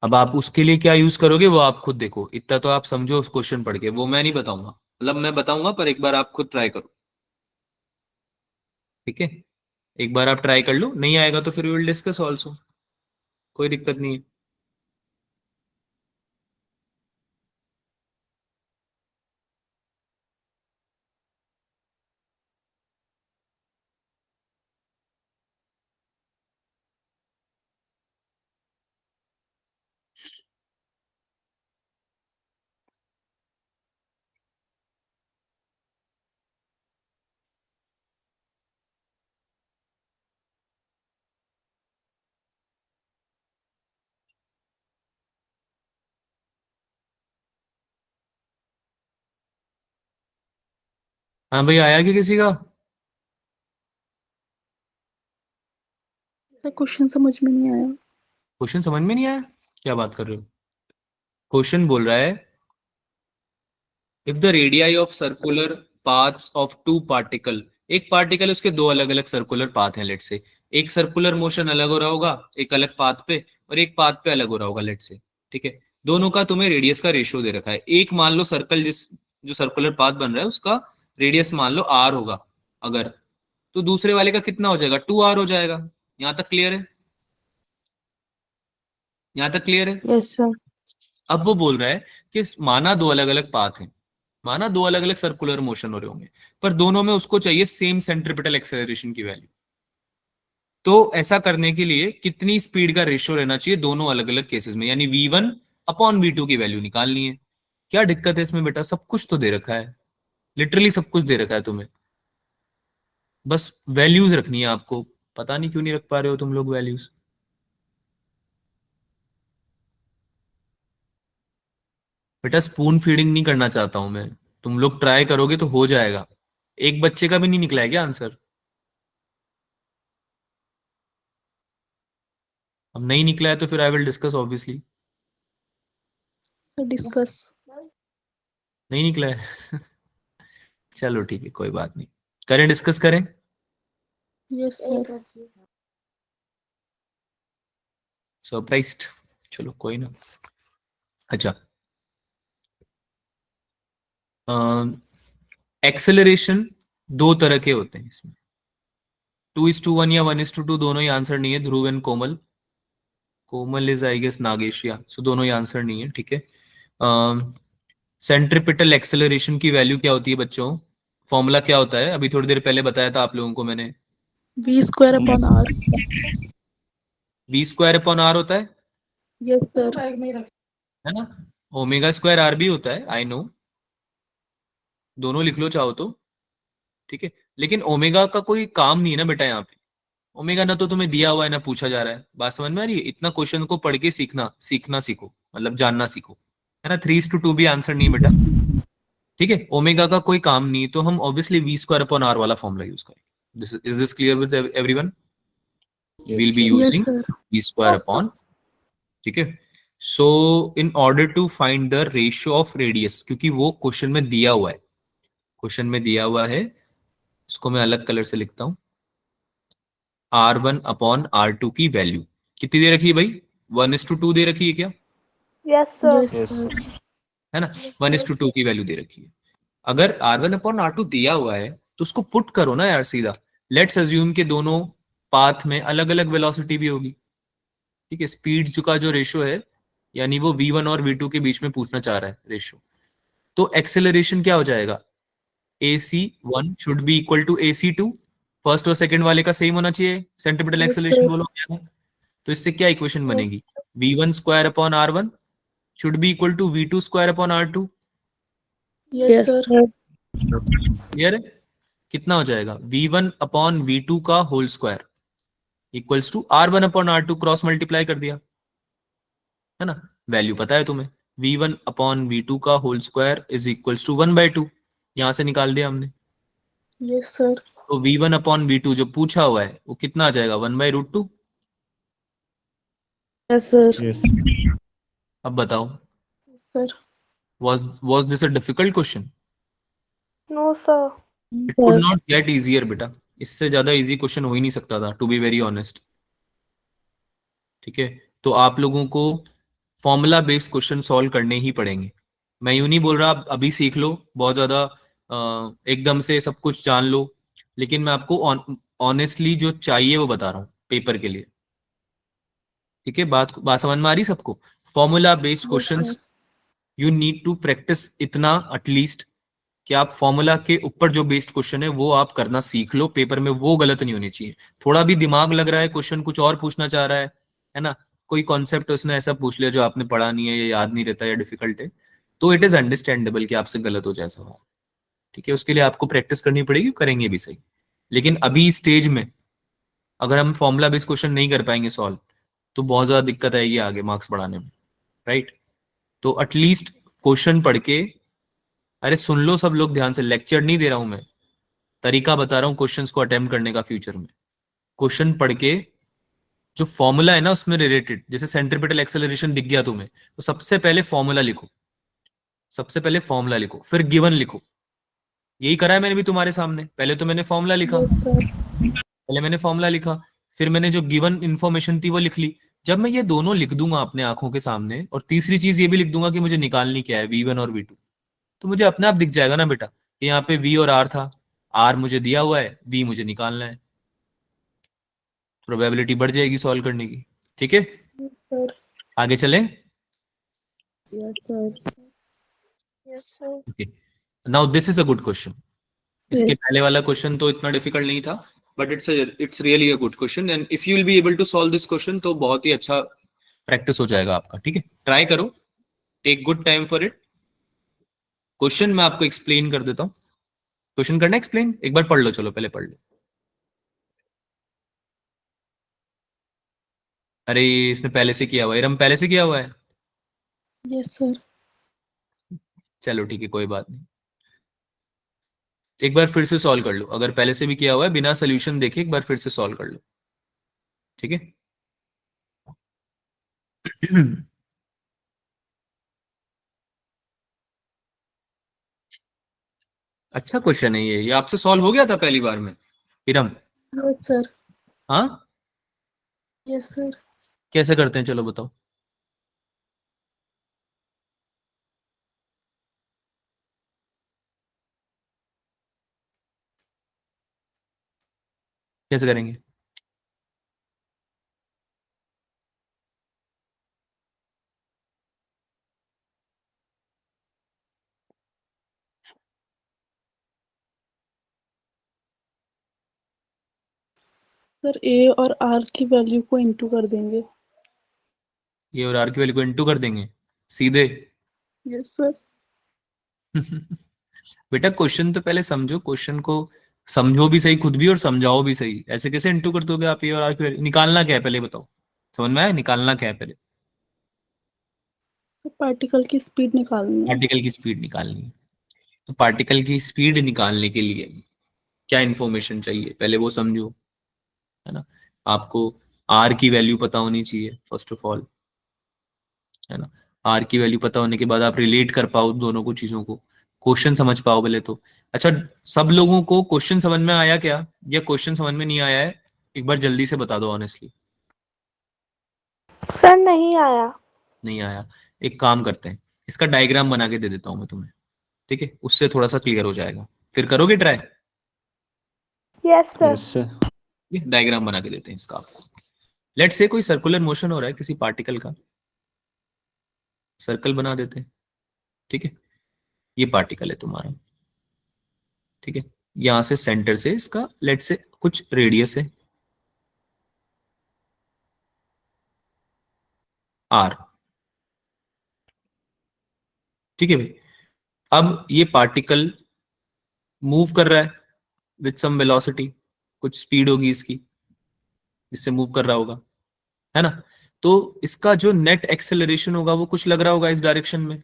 अब आप उसके लिए क्या यूज करोगे वो आप खुद देखो, इतना तो आप समझो उस क्वेश्चन पढ़ के, वो मैं नहीं बताऊंगा, मतलब मैं बताऊंगा पर एक बार आप खुद ट्राई करो, ठीक है। एक बार आप ट्राई कर लो, नहीं आएगा तो फिर विल डिस्कस ऑल्सो, कोई दिक्कत नहीं है। हाँ भाई, आया कि किसी का? सर क्वेश्चन समझ में नहीं आया। क्वेश्चन समझ में नहीं आया? क्या बात कर रहे हो? क्वेश्चन बोल रहा है, if the radii of circular paths of two particle, एक पार्टिकल उसके दो अलग अलग सर्कुलर पाथ हैं, लेट से एक सर्कुलर मोशन अलग हो रहा होगा एक अलग पाथ पे, और एक पाथ पे अलग हो रहा होगा, लेट से, ठीक है। दोनों का तुम्हें रेडियस का रेशियो दे रखा है। एक मान लो सर्कल, जो सर्कुलर पाथ बन रहा है उसका रेडियस मान लो आर होगा अगर, तो दूसरे वाले का कितना हो जाएगा? 2r हो जाएगा। यहां तक क्लियर है? यहां तक क्लियर है? Yes, sir. अब वो बोल रहा है कि माना दो अलग अलग पाथ हैं, माना दो अलग अलग सर्कुलर मोशन हो रहे होंगे, पर दोनों में उसको चाहिए सेम सेंट्रिपिटल एक्सेलरेशन की वैल्यू। तो ऐसा करने के लिए कितनी स्पीड का रेशियो रहना चाहिए दोनों अलग अलग केसेस में, यानी v1 अपॉन v2 की वैल्यू निकालनी है। क्या दिक्कत है इसमें बेटा? सब कुछ तो दे रखा है, लिटरली सब कुछ दे रखा है तुम्हें, बस वैल्यूज रखनी है आपको। पता नहीं क्यों नहीं रख पा रहे हो तुम लोग वैल्यूज। बेटा स्पून फीडिंग नहीं करना चाहता हूं मैं, तुम लोग ट्राई करोगे तो हो जाएगा। एक बच्चे का भी नहीं निकला है क्या आंसर? अब नहीं निकला है तो फिर I will discuss obviously. Sir discuss. नहीं निकला है चलो ठीक है, कोई बात नहीं, करें, डिस्कस करें। Yes sir. सरप्राइज्ड, चलो कोई ना। अच्छा, एक्सेलरेशन दो तरह के होते हैं इसमें, 2:1 या 1:2, दोनों ही आंसर नहीं है। Dhruv and Komal, Komal is I guess Nagesh, या सो दोनों ही आंसर नहीं है, ठीक है। सेंट्रिपिटल एक्सेलरेशन की वैल्यू क्या होती है बच्चों? फॉर्मूला क्या होता है? अभी थोड़ी देर पहले बताया था आप लोगों को मैंने। V square upon R. v² upon r होता है, यस सर। है ना? ओमेगा स्क्वायर आर भी होता है, आई नो, दोनों लिख लो चाहो तो, ठीक है। लेकिन ओमेगा का कोई काम नहीं है ना बेटा यहाँ पे। ओमेगा ना तो तुम्हें दिया हुआ है ना पूछा जा रहा है। बात समझ में आ रही है? इतना क्वेश्चन को पढ़ के सीखना सीखो, मतलब जानना सीखो, है ना। 3:2 भी आंसर नहीं बेटा, ठीक है। ओमेगा का कोई काम नहीं, तो हम ऑब्वियसली v² अपॉन r वाला फॉर्मूला यूज करेंगे। Is this clear with everyone? Will be yes using sir. v²अपॉन, ठीक है। So in order to find the ratio of radius, क्योंकि वो क्वेश्चन में दिया हुआ है, क्वेश्चन में दिया हुआ है, इसको मैं अलग कलर से लिखता हूं। r1/r2 की वैल्यू कितनी दे रखी है भाई? 1:2 दे रखी है क्या? Yes sir. Yes sir. है ना, 1:2 की वैल्यू दे रखी है। अगर r1/r2 दिया हुआ है तो उसको पुट करो ना यार सीधा। लेट्स अज्यूम के दोनों पाथ में अलग अलग वेलोसिटी भी होगी, ठीक है। स्पीड का जो रेशियो है, यानी वो v1 और v2 के बीच में पूछना चाह रहा है रेशियो, तो एक्सेलरेशन क्या हो जाएगा? AC1 should be equal to AC2। First और सेकंड वाले का सेम होना चाहिए सेंटीमीटर यस एक्सेलरेशन, सर। बोलो क्या है? तो इससे क्या इक्वेशन बनेगी? v1² upon r1 should be equal to v2² upon r2। Yes sir. Clear है? कितना हो जाएगा? v1/v2 का whole square equals to r1/r2, cross multiply कर दिया, है ना। वैल्यू पता है तुम्हें, v1/v2 का whole square is equals to 1/2, यहां से निकाल दिया हमने। Yes sir. तो v1/v2 जो पूछा हुआ है वो कितना आ जाएगा? 1/√2। Yes sir. अब बताओ, sir. was this a difficult question? No sir. It could not get easier बेटा, इससे ज्यादा इजी क्वेश्चन हो ही नहीं सकता था, टू बी वेरी ऑनेस्ट, ठीक है। तो आप लोगों को फॉर्मूला बेस्ड क्वेश्चन सॉल्व करने ही पड़ेंगे। मैं यूं नहीं बोल रहा आप अभी सीख लो बहुत ज्यादा, एकदम से सब कुछ जान लो, लेकिन मैं आपको ऑनेस्टली जो चाहिए वो बता रहा हूँ पेपर के लिए, ठीक है। बात बात समझ में आ रही सबको? Formula based questions you need to practice इतना एटलीस्ट, कि आप फॉर्मूला के ऊपर जो बेस्ड क्वेश्चन है वो आप करना सीख लो, पेपर में वो गलत नहीं होनी चाहिए। थोड़ा भी दिमाग लग रहा है, क्वेश्चन कुछ और पूछना चाह रहा है ना, कोई कॉन्सेप्ट उसने ऐसा पूछ लिया जो आपने पढ़ा नहीं है या याद नहीं रहता या डिफिकल्ट है, तो इट इज अंडरस्टैंडेबल कि आपसे गलत हो जाए सवाल, ठीक है। उसके लिए आपको प्रैक्टिस करनी पड़ेगी, करेंगे भी सही। लेकिन अभी स्टेज में अगर हम फॉर्मूला बेस्ड क्वेश्चन नहीं कर पाएंगे सॉल्व, तो बहुत ज्यादा दिक्कत आएगी आगे मार्क्स बढ़ाने में, राइट। तो एटलीस्ट क्वेश्चन पढ़ के, अरे सुन लो सब लोग ध्यान से, लेक्चर नहीं दे रहा हूं मैं, तरीका बता रहा हूँ क्वेश्चंस को अटेम्प्ट करने का फ्यूचर में। क्वेश्चन पढ़ के जो फॉर्मूला है ना उसमें रिलेटेड, जैसे सेंट्रीपिटल एक्सेलरेशन दिख गया तुम्हें, तो सबसे पहले फॉर्मूला लिखो, सबसे पहले फॉर्मूला लिखो, फिर गिवन लिखो। यही करा है मैंने भी तुम्हारे सामने। पहले तो मैंने फॉर्मूला लिखा, पहले मैंने फॉर्मूला लिखा, फिर मैंने जो गिवन इंफॉर्मेशन थी वो लिख ली। जब मैं ये दोनों लिख दूंगा अपने आंखों के सामने, और तीसरी चीज ये भी लिख दूंगा कि मुझे निकालनी क्या है, V1 और V2, तो मुझे अपने आप दिख जाएगा ना बेटा कि यहाँ पे V और R था, R मुझे दिया हुआ है, V मुझे निकालना है। प्रोबेबिलिटी बढ़ जाएगी सॉल्व करने की। ठीक है, सर। आगे चलें। Yes sir. Yes sir. Okay, now this is a good question. इसके पहले वाला क्वेश्चन तो इतना डिफिकल्ट नहीं था, but it's really a good question, and if you will be able to solve this question तो बहुत ही अच्छा प्रैक्टिस हो जाएगा आपका। ठीक है, ट्राई करो, take good time for it. Question मैं आपको एक्सप्लेन कर देता हूँ। क्वेश्चन करना एक्सप्लेन, एक बार पढ़ लो, चलो पहले पढ़ लो। अरे इसने पहले से किया हुआ है, इरम पहले से किया हुआ है। Yes sir. चलो ठीक है, कोई बात नहीं, एक बार फिर से सॉल्व कर लो। अगर पहले से भी किया हुआ है, बिना सोल्यूशन देखे एक बार फिर से सॉल्व कर लो। ठीक है अच्छा क्वेश्चन है ये आपसे सॉल्व हो गया था पहली बार में इरम? Yes sir. हाँ, यस सर। कैसे करते हैं चलो बताओ। कैसे करेंगे? सर ए और आर की वैल्यू को इंटू कर देंगे। ये और आर की वैल्यू को इंटू कर देंगे सीधे? Yes sir. बेटा क्वेश्चन तो पहले समझो, क्वेश्चन को समझो भी सही खुद भी और समझाओ भी सही। ऐसे कैसे इंटू कर दोगे आप? ये और आर की वैल्यू निकालना क्या है पहले बताओ, समझ में आया? निकालना क्या है पहले? पार्टिकल की स्पीड निकालनी है। पार्टिकल की स्पीड निकालनी है। तो पार्टिकल की स्पीड निकालने के लिए क्या इंफॉर्मेशन चाहिए पहले वो समझो, है ना। आपको आर की वैल्यू पता होनी चाहिए फर्स्ट ऑफ ऑल, है ना। आर की वैल्यू पता होने के बाद आप रिलेट कर पाओ दोनों को चीजों को, क्वेश्चन समझ पाओ पहले तो। अच्छा, सब लोगों को क्वेश्चन समझ में आया क्या, या क्वेश्चन समझ में नहीं आया है? एक बार जल्दी से बता दो ऑनेस्टली। सर नहीं आया। नहीं आया? एक काम करते हैं, इसका डायग्राम बना के दे देता हूं मैं तुम्हें, ठीक है, उससे थोड़ा सा क्लियर हो जाएगा। फिर करोगे try? Yes sir. Yes sir. Diagram बना के देते हैं इसका आपको। लेट्स से कोई सर्कुलर मोशन हो रहा है किसी पार्टिकल का, सर्कल बना देते हैं। ठीक है, ये पार्टिकल है तुम्हारा, ठीक है, यहां से सेंटर से इसका लेट से कुछ रेडियस है आर। ठीक है भाई, अब ये पार्टिकल मूव कर रहा है विथ सम वेलोसिटी, कुछ स्पीड होगी इसकी जिससे मूव कर रहा होगा, है ना। तो इसका जो नेट एक्सेलरेशन होगा वो कुछ लग रहा होगा इस डायरेक्शन में,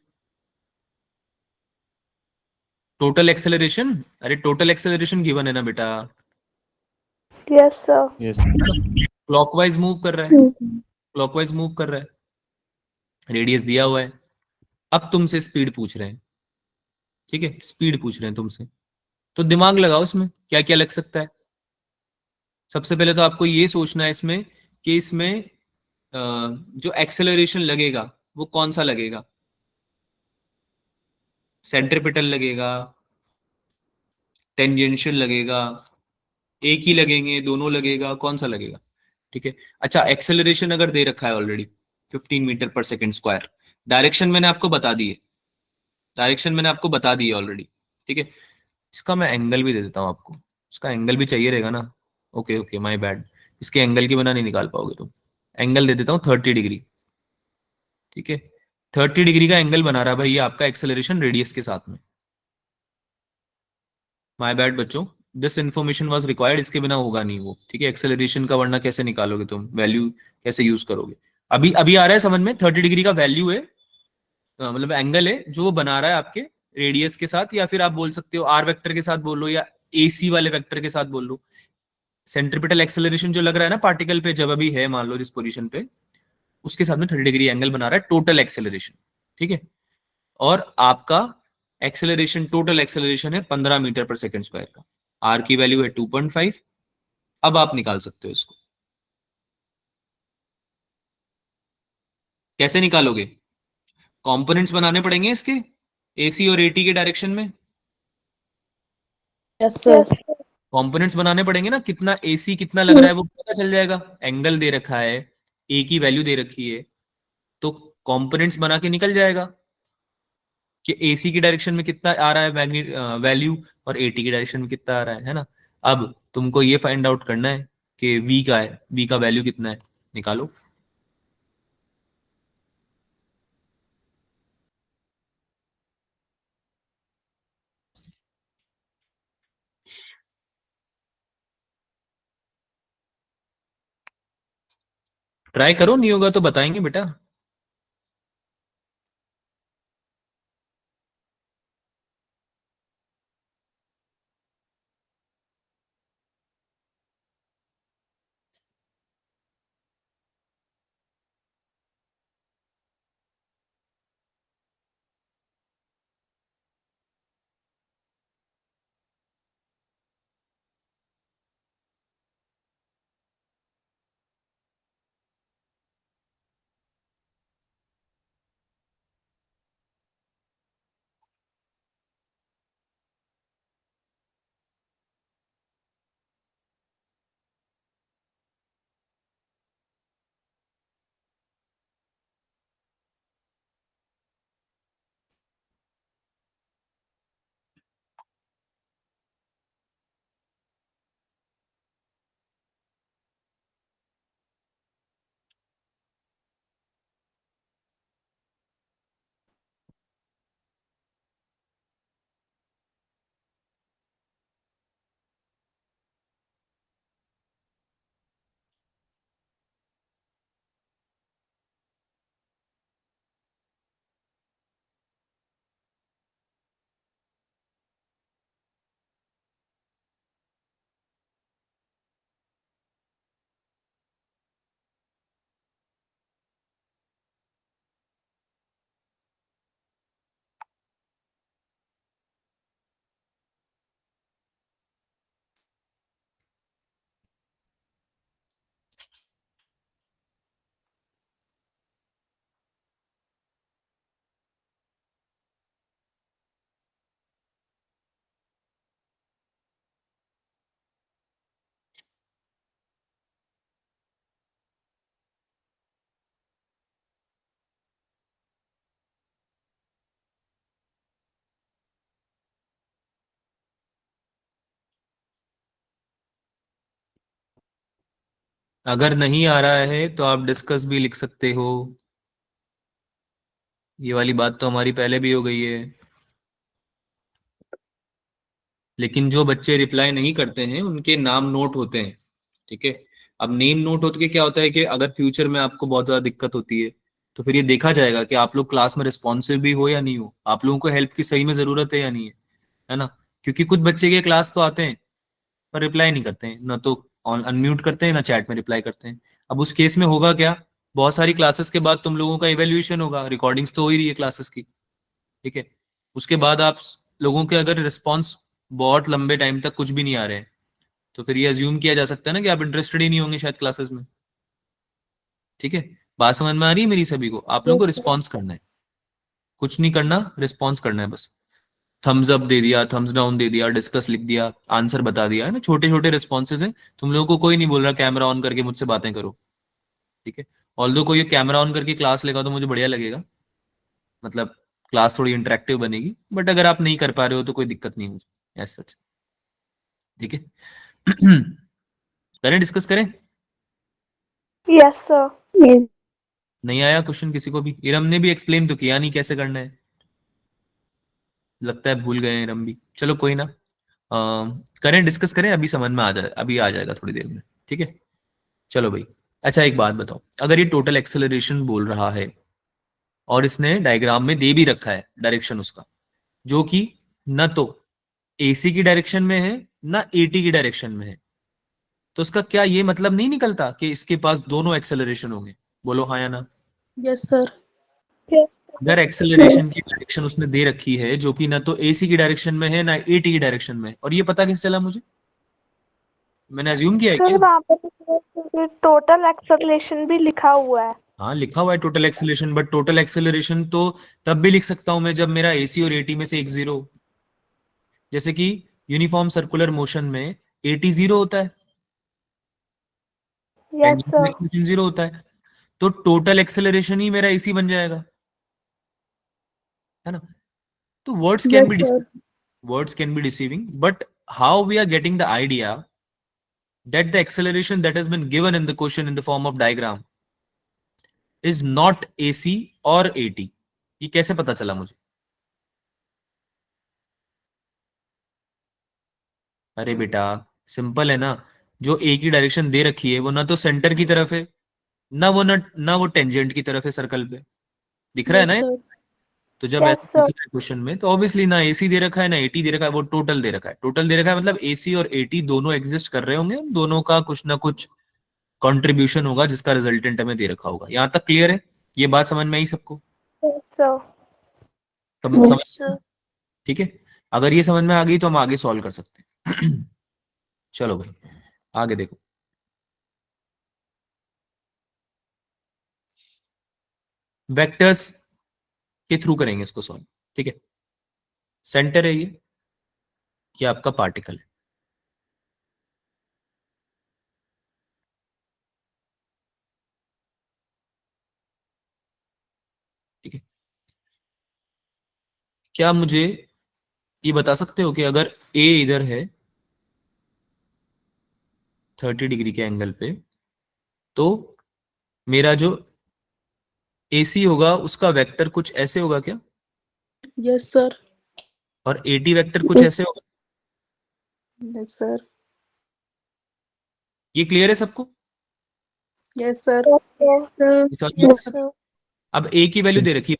टोटल एक्सेलरेशन। अरे टोटल एक्सेलरेशन गिवन है ना बेटा, yes sir. Yes clockwise move कर रहा है, क्लॉकवाइज मूव कर रहा है, रेडियस दिया हुआ है। अब तुमसे स्पीड पूछ रहे हैं, ठीक है, स्पीड पूछ रहे हैं तुमसे, तो दिमाग लगाओ इसमें क्या क्या लग सकता है। सबसे पहले तो आपको ये सोचना है इसमें कि इसमें जो एक्सेलरेशन लगेगा वो कौन सा लगेगा, सेंट्रीपिटल लगेगा, टेंजेंशियल लगेगा, एक ही लगेंगे, दोनों लगेगा, कौन सा लगेगा? ठीक है, अच्छा एक्सेलरेशन अगर दे रखा है already 15 metre per second square, direction मैंने आपको बता दी है, डायरेक्शन मैंने आपको बता दी है ऑलरेडी, ठीक है। इसका मैं एंगल भी दे देता हूँ आपको, इसका एंगल भी चाहिए रहेगा ना। ओके ओके, माय बैड, इसके एंगल की बना नहीं निकाल पाओगे तुम। एंगल दे देता हूँ 30 डिग्री, ठीक है। 30 डिग्री का एंगल बना रहा है भाई ये आपका एक्सेलरेशन रेडियस के साथ में। माय बैड बच्चों, दिस इन्फॉर्मेशन वाज रिक्वायर्ड, इसके बिना होगा नहीं वो, ठीक है। एक्सेलरेशन का वरना कैसे निकालोगे तुम, वैल्यू कैसे यूज करोगे? अभी अभी आ रहा है समझ में, 30 डिग्री का वैल्यू है, मतलब एंगल है जो बना रहा है आपके रेडियस के साथ, या फिर आप बोल सकते हो आर वेक्टर के साथ बोलो, या AC वाले वेक्टर के साथ बोल लो। सेंट्रीपिटल एक्सेलरेशन जो लग रहा है ना पार्टिकल पे, जब अभी है मान लो जिस पोजीशन पे, उसके साथ में 30 डिग्री एंगल बना रहा है टोटल एक्सेलरेशन, ठीक है। और आपका एक्सेलरेशन, टोटल एक्सेलरेशन है 15 मीटर पर सेकंड स्क्वायर का, आर की वैल्यू है 2.5। अब आप निकाल सकते हो इसको। कैसे निकालोगे? कंपोनेंट्स बनाने पड़ेंगे इसके, AC और AT के डायरेक्शन में। Yes sir. कंपोनेंट्स बनाने पड़ेंगे ना, कितना AC कितना लग रहा है वो पता चल जाएगा। एंगल दे रखा है, A की वैल्यू दे रखी है, तो कंपोनेंट्स बना के निकल जाएगा कि AC की डायरेक्शन में कितना आ रहा है वैल्यू, और AT की डायरेक्शन में कितना आ रहा है ना। अब तुमको ये फाइंड आउट करना है कि V का है, V का वैल्यू कितना है, निकालो। ट्राई करो, नहीं होगा तो बताएंगे बेटा। अगर नहीं आ रहा है तो आप डिस्कस भी लिख सकते हो। ये वाली बात तो हमारी पहले भी हो गई है। लेकिन जो बच्चे रिप्लाई नहीं करते हैं उनके नाम नोट होते हैं, ठीक है। अब नेम नोट होते के क्या होता है कि अगर फ्यूचर में आपको बहुत ज्यादा दिक्कत होती है तो फिर ये देखा जाएगा कि आप लोग क्लास में रिस्पॉन्सिव भी हो या नहीं हो, आप लोगों को हेल्प की सही में जरूरत है या नहीं है ना। क्योंकि कुछ बच्चे के क्लास तो आते हैं पर रिप्लाई नहीं करते हैं, ना तो अनम्यूट करते हैं ना चैट में रिप्लाई करते हैं। अब उस केस में होगा क्या, बहुत सारी क्लासेस के बाद तुम लोगों का इवेल्युएशन होगा, रिकॉर्डिंग्स तो हो ही रही है क्लासेस की, ठीक है। उसके बाद आप लोगों के अगर रिस्पॉन्स बहुत लंबे टाइम तक कुछ भी नहीं आ रहे हैं तो फिर ये अज्यूम किया जा सकता है ना कि आप इंटरेस्टेड ही नहीं होंगे शायद क्लासेस में, ठीक है। बात समझ में आ रही है मेरी सभी को? आप लोगों को रिस्पॉन्स करना है, कुछ नहीं करना, रिस्पॉन्स करना है बस। थम्स अप दे दिया, थम्स डाउन दे दिया, डिस्कस लिख दिया, आंसर बता दिया, है ना। छोटे छोटे रिस्पॉन्सेज हैं। तुम लोगों को कोई नहीं बोल रहा कैमरा ऑन करके मुझसे बातें करो, ठीक है। ऑल्दो कोई कैमरा ऑन करके क्लास लेगा तो मुझे बढ़िया लगेगा, मतलब क्लास थोड़ी इंटरेक्टिव बनेगी। बट अगर आप नहीं कर पा रहे हो तो कोई दिक्कत नहीं मुझे एज सच, ठीक है। करें, डिस्कस करें। Yes sir. नहीं आया क्वेश्चन किसी को भी? इरम ने भी एक्सप्लेन तो किया नहीं कैसे करना है, लगता है भूल गए हैं इरम भी। चलो कोई ना, करें, डिस्कस करें, अभी समझ में आ जाए, अभी आ जाएगा थोड़ी देर में, ठीक है। चलो भाई, अच्छा एक बात बताओ, अगर ये टोटल एक्सेलरेशन बोल रहा है और इसने डायग्राम में दे भी रखा है डायरेक्शन उसका, जो कि न तो AC की डायरेक्शन में है ना एटी की डायरेक्शन में है, तो उसका क्या ये मतलब नहीं निकलता कि इसके पास दोनों एक्सेलरेशन होंगे? बोलो हाँ या ना। Yes sir. अगर एक्सेलरेशन की डायरेक्शन उसने दे रखी है जो कि ना तो एसी की डायरेक्शन में है ना एटी की डायरेक्शन में है, और ये पता कैसे चला मुझे? मैंने अज्यूम किया है सर क्या? वहाँ पे टोटल एक्सेलरेशन भी लिखा हुआ है। हाँ लिखा हुआ है total acceleration, but total acceleration तो तब भी लिख सकता हूं मैं जब मेरा एसी और एटी में से एक जीरो। जैसे कि यूनिफॉर्म सर्कुलर मोशन में एटी जीरो होता है, yes tangential sir. Acceleration zero होता है, तो टोटल एक्सेलरेशन ही मेरा एसी बन जाएगा, है ना? तो yes sir. words can be deceiving, but how we are getting the idea that the acceleration that has been given in the question in the form of diagram is not AC or AT, ये कैसे पता चला मुझे? अरे बेटा simple है ना, जो ए की डायरेक्शन दे रखी है वो ना तो सेंटर की तरफ है, ना वो टेंजेंट की तरफ है सर्कल पे, दिख रहा है यस ना? सर। तो जब यस ऐसा सर। दिख रहा है क्वेश्चन में तो ऑब्वियसली ना एसी दे रखा है ना एटी दे रखा है, वो टोटल दे रखा है। टोटल दे रखा है मतलब एसी और एटी दोनों एग्जिस्ट कर रहे होंगे, दोनों का कुछ ना कुछ कंट्रीब्यूशन होगा जिसका रिजल्टेंट हमें दे रखा होगा। यहाँ तक क्लियर है? ये बात समझ में आई सबको? Yes sir. समझ ठीक है। अगर ये समझ में आ गई तो हम आगे सॉल्व कर सकते हैं। चलो भाई आगे देखो। वेक्टर्स के थ्रू करेंगे इसको सॉल्व, ठीक है? सेंटर है ये आपका पार्टिकल है, ठीक है? क्या मुझे ये बता सकते हो कि अगर ए इधर है 30 डिग्री के एंगल पे, तो मेरा जो एसी होगा उसका वेक्टर कुछ ऐसे होगा क्या, यस सर। और एटी वेक्टर कुछ ऐसे होगा? Yes sir. ये क्लियर है सबको? Yes sir. ये समझ में आ रहा है यस सब? सर। अब ए की वैल्यू दे रखी है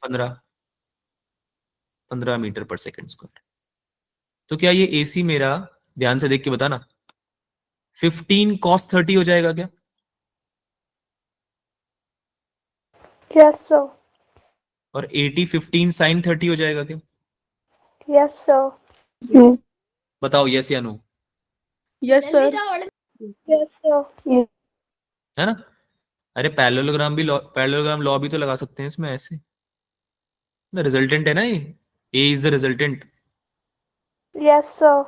15 मीटर पर सेकंड स्क्वायर, तो क्या ये एसी मेरा, ध्यान से देख के बताना, 15 cos 30 हो जाएगा क्या? Yes sir. और 80 15 sin 30 हो जाएगा क्या? Yes sir. बताओ यस या no? Yes sir. Yes sir. है ना? अरे पैरेललोग्राम लॉ भी तो लगा सकते हैं इसमें ऐसे, रिजल्टेंट है ना ये, A is the resultant. Yes sir.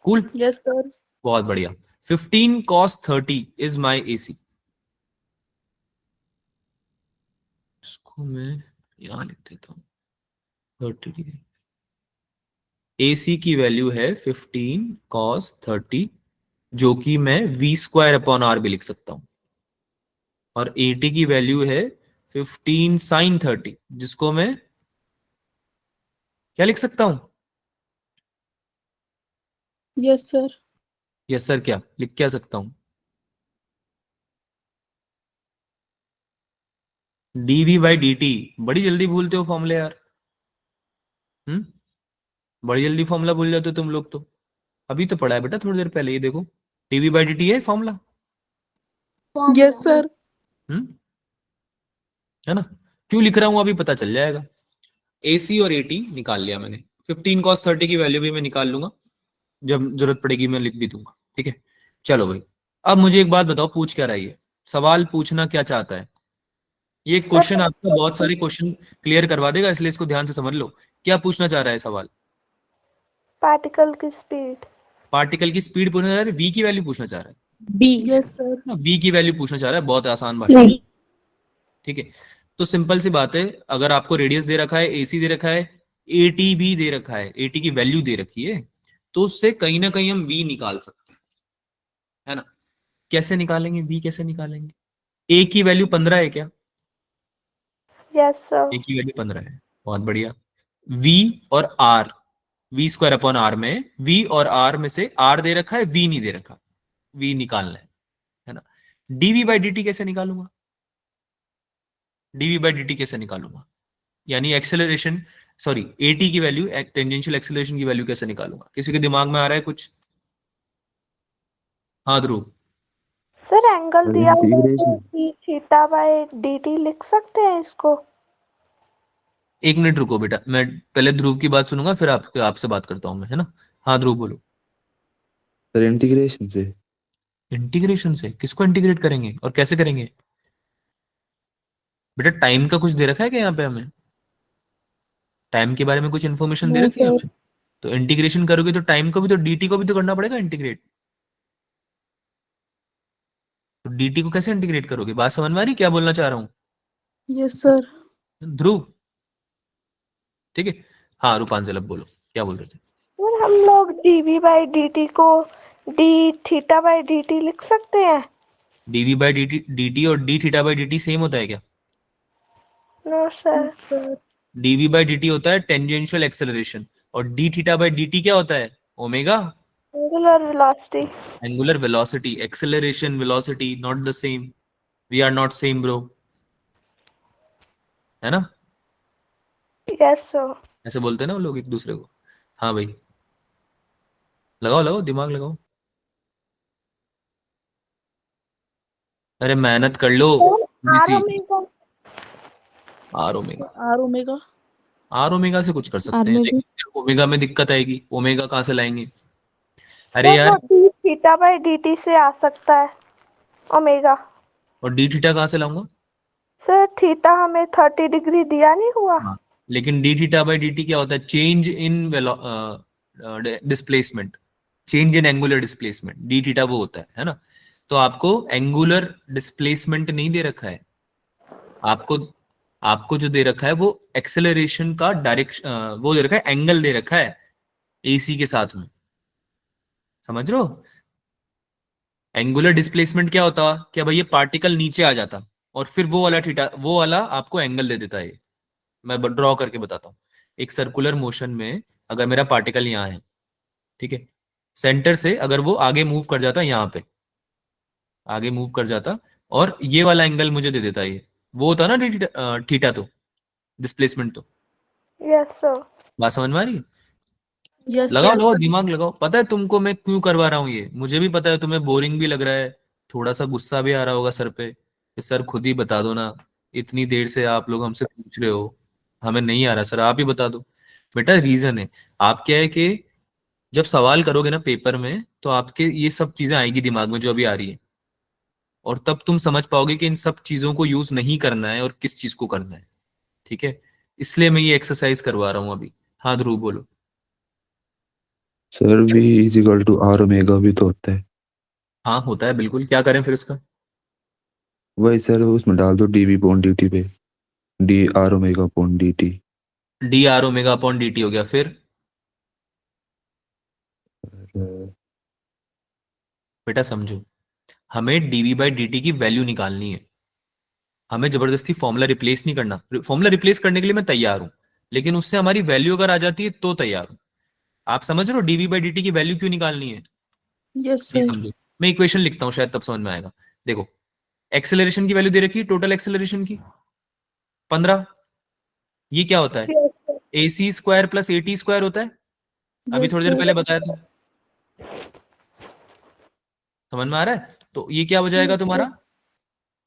Cool, yes sir. बहुत बढ़िया। 15 cos 30 इज माई एसी। इसको मैं यहां लिख देता हूं 30 डिग्री। एसी की वैल्यू है 15 cos 30, जो कि मैं v स्क्वायर अपॉन आर भी लिख सकता हूं, और एटी की वैल्यू है 15 sin 30, जिसको मैं क्या लिख सकता हूं? Yes sir. यस सर, क्या लिख क्या सकता हूं? DV by D T. बड़ी जल्दी भूलते हो फॉर्मूले यार, बड़ी जल्दी फॉर्मूला भूल जाते हो तुम लोग तो। अभी तो पढ़ा है बेटा थोड़ी देर पहले, ये देखो डीवी बाई डी टी है फॉर्मूला, यस सर। है ना? क्यों लिख रहा हूं अभी पता चल जाएगा। एसी और एटी निकाल लिया मैंने, 15 cos 30 की वैल्यू भी मैं निकाल लूंगा, जब जरूरत पड़ेगी मैं लिख भी दूंगा, ठीक है? चलो भाई, अब मुझे एक बात बताओ, पूछ क्या रही है, सवाल पूछना क्या चाहता है? ये क्वेश्चन आपका बहुत सारे क्वेश्चन क्लियर करवा देगा, इसलिए इसको ध्यान से समझ लो। क्या पूछना चाह रहा है सवाल? पार्टिकल की स्पीड। पार्टिकल की स्पीड पूछना चाह रहा है, वी की वैल्यू पूछना चाह रहा है। बी। Yes sir. वी की वैल्यू पूछना चाह रहा है, बहुत आसान भाषा में, ठीक है? तो सिंपल सी बात है, अगर आपको रेडियस दे रखा है, एसी दे रखा है, एटी भी दे रखा है, एटी की वैल्यू दे रखी है, तो उससे कहीं ना कहीं हम वी निकाल सकते हैं, है ना? कैसे निकालेंगे वी, कैसे निकालेंगे? ए की वैल्यू 15 है क्या? Yes sir. ए की वैल्यू 15 है, बहुत बढ़िया। वी और R, V square upon R में वी और आर में से आर दे रखा है, वी नहीं दे रखा, वी निकालना है ना? डीवी बाई डी कैसे निकालूंगा? डीवी बाई डी कैसे निकालूंगा, यानी एक्सेलरेशन, सॉरी एटी की वैल्यू, टेंजेंशियल एक्सेलरेशन की वैल्यू कैसे निकालूंगा? किसी के दिमाग में आ रहा है कुछ? हाँ ध्रुव, सर एंगल सर दिया हुआ है तो integration. D theta by dt लिख सकते हैं इसको। एक मिनट रुको बेटा, मैं पहले ध्रुव की बात सुनूंगा, फिर आपसे बात करता हूँ मैं, है ना। हाँ ध्रुव बोलो। सर इंटीग्रेशन से। इंटीग्रेशन से? किसको इंटीग्रेट करेंगे और कैसे करेंगे? बेटा टाइम का कुछ दे रखा है क्या यहाँ पे हमें? टाइम के बारे में कुछ इन्फॉर्मेशन दे No, रखी है sir. हमें? तो इंटीग्रेशन करोगे तो टाइम को भी, तो dt को भी तो करना पड़ेगा इंटीग्रेट। तो dt को कैसे इंटीग्रेट करोगे? बात समझ में आ रही क्या बोलना चाह रहा हूँ? Yes sir. ध्रुव, ठीक है। हाँ रूपांजल, अब बोलो क्या बोल रहे थे। सर हम लोग dv बाय dt को d थीटा बाय dt लिख सकते हैं। dv बाई dt और d theta by dt same होता है क्या? No sir. dv by dt होता है टेंजेंशियल एक्सेलरेशन, और d थीटा बाई dt क्या होता है? Omega, angular velocity. Angular velocity. Acceleration, velocity not the same, we are not same bro, है ना। Yes sir. ऐसे बोलते हैं ना वो लोग एक दूसरे को। हाँ भाई, लगाओ लगाओ दिमाग लगाओ, अरे मेहनत कर लो थोड़ी R C. Omega. R omega, R omega. R omega से कुछ कर सकते हैं, Omega. लेकिन ओमेगा में दिक्कत आएगी, ओमेगा कहाँ से लाएंगे? अरे सर वो यार, d थीटा बाय dt से आ सकता है ओमेगा। और डी थीटा कहाँ से लाऊंगा? सर थीटा हमें 30 डिग्री दिया नहीं हुआ। हाँ, लेकिन D theta by D T क्या होता है? Change in displacement, change in angular displacement. D theta वो होता है ना। तो आपको एंगुलर डिस्प्लेसमेंट नहीं दे रखा है, आपको आपको जो दे रखा है वो एक्सेलरेशन का डायरेक्शन, वो दे रखा है, एंगल दे रखा है एसी के साथ में, समझ रहे हो। एंगुलर डिस्प्लेसमेंट क्या होता? क्या भाई ये पार्टिकल नीचे आ जाता और फिर वो वाला थीटा, वो वाला आपको एंगल दे देता है। मैं ड्रॉ करके बताता हूँ। एक सर्कुलर मोशन में अगर मेरा पार्टिकल यहाँ है, ठीक है, सेंटर से अगर वो आगे मूव कर जाता, यहाँ पे आगे मूव कर जाता, और ये वाला एंगल मुझे दे देता, ये वो होता ना थीटा, तो डिस्प्लेसमेंट तो। Yes sir. बात समझ में आ रही है? यस लगाओ सर। लगाओ दिमाग लगाओ। पता है तुमको मैं क्यों करवा रहा हूँ ये? मुझे भी पता है तुम्हें बोरिंग भी लग रहा है, थोड़ा सा गुस्सा भी आ रहा होगा सर पे कि सर खुद ही बता दो ना, इतनी देर से आप लोग हमसे पूछ रहे हो, हमें नहीं आ रहा सर, आप ही बता दो। बेटा रीजन है, आप क्या है कि जब सवाल करोगे ना पेपर में, तो आपके ये सब चीजें आएगी दिमाग में जो अभी आ रही है, और तब तुम समझ पाओगे कि इन सब चीजों को यूज नहीं करना है और किस चीज को करना है, ठीक है। इसलिए मैं ये एक्सरसाइज करवा रहा हूँ अभी। हाँ ध्रुव बोलो। Sir v is equal to R omega भी तो होता है। हाँ होता है बिल्कुल, क्या करें फिर इसका? वही सर, उसमें डाल दो dv अपॉन dt पे, D R omega upon dt। D R omega upon D T हो गया, फिर बेटा समझो, हमें डीवी बाई डी टी की वैल्यू निकालनी है, हमें जबरदस्ती फॉर्मूला रिप्लेस नहीं करना। फॉर्मूला रिप्लेस करने के लिए मैं तैयार हूं, लेकिन उससे हमारी वैल्यू अगर आ जाती है तो तैयार हूं। आप समझ रहे हो डीवी बाई डी टी की वैल्यू क्यों निकालनी है? यस नहीं सर। समझे? मैं इक्वेशन लिखता हूं, शायद तब समझ में आएगा। देखो, एक्सेलरेशन की वैल्यू दे रखी है, टोटल एक्सेलरेशन की 15। ये क्या होता है? A C square plus A T square होता है, अभी यस थोड़ी देर सर। पहले बताया था। समझ में आ रहा है? तो ये क्या हो जाएगा तुम्हारा?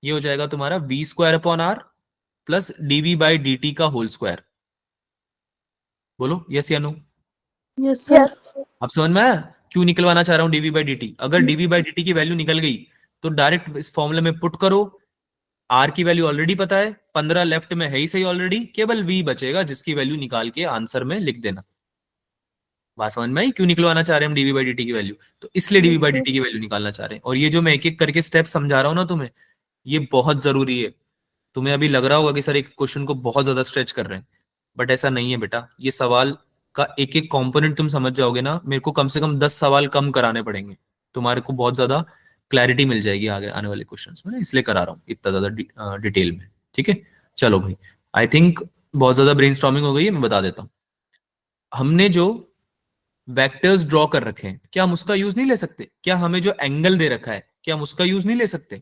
ये हो जाएगा तुम्हारा V square upon R plus dv by D t का होल स्क्वायर। बोलो यस या नो। Yes sir. अब समझ में आया क्यों निकलवाना चाह रहा हूं डीवी बाई डी टी? अगर डीवी बाई डी टी की वैल्यू निकल गई तो डायरेक्ट इस फॉर्मूले में पुट करो। आर की वैल्यू ऑलरेडी पता है, 15 लेफ्ट में है ही सही ऑलरेडी, केवल वी बचेगा जिसकी वैल्यू निकाल के आंसर में लिख देना। बात समझ में आई क्यों निकलवाना चाह रहे हैं हम डीवी बाई डी टी की वैल्यू? तो इसलिए डीवी बाई डी टी की वैल्यू निकालना चाह रहे हैं। और ये जो मैं एक एक करके स्टेप समझा रहा हूं ना तुम्हें, ये बहुत जरूरी है। तुम्हें अभी लग रहा होगा कि सर एक क्वेश्चन को बहुत ज्यादा स्ट्रेच कर रहे हैं, बट ऐसा नहीं है बेटा। ये सवाल का एक एक कंपोनेंट तुम समझ जाओगे ना, मेरे को कम से कम 10 सवाल कम कराने पड़ेंगे, तुम्हारे को बहुत ज्यादा क्लैरिटी मिल जाएगी आगे आने वाले क्वेश्चंस में, इसलिए करा रहा हूँ इतना ज्यादा डिटेल में, ठीक है। चलो भाई, आई थिंक बहुत ज्यादा ब्रेनस्टॉर्मिंग हो गई है, मैं बता देता हूँ। हमने जो वेक्टर्स ड्रॉ कर रखे हैं, क्या हम उसका यूज नहीं ले सकते? क्या हमें जो एंगल दे रखा है, क्या हम उसका यूज नहीं ले सकते?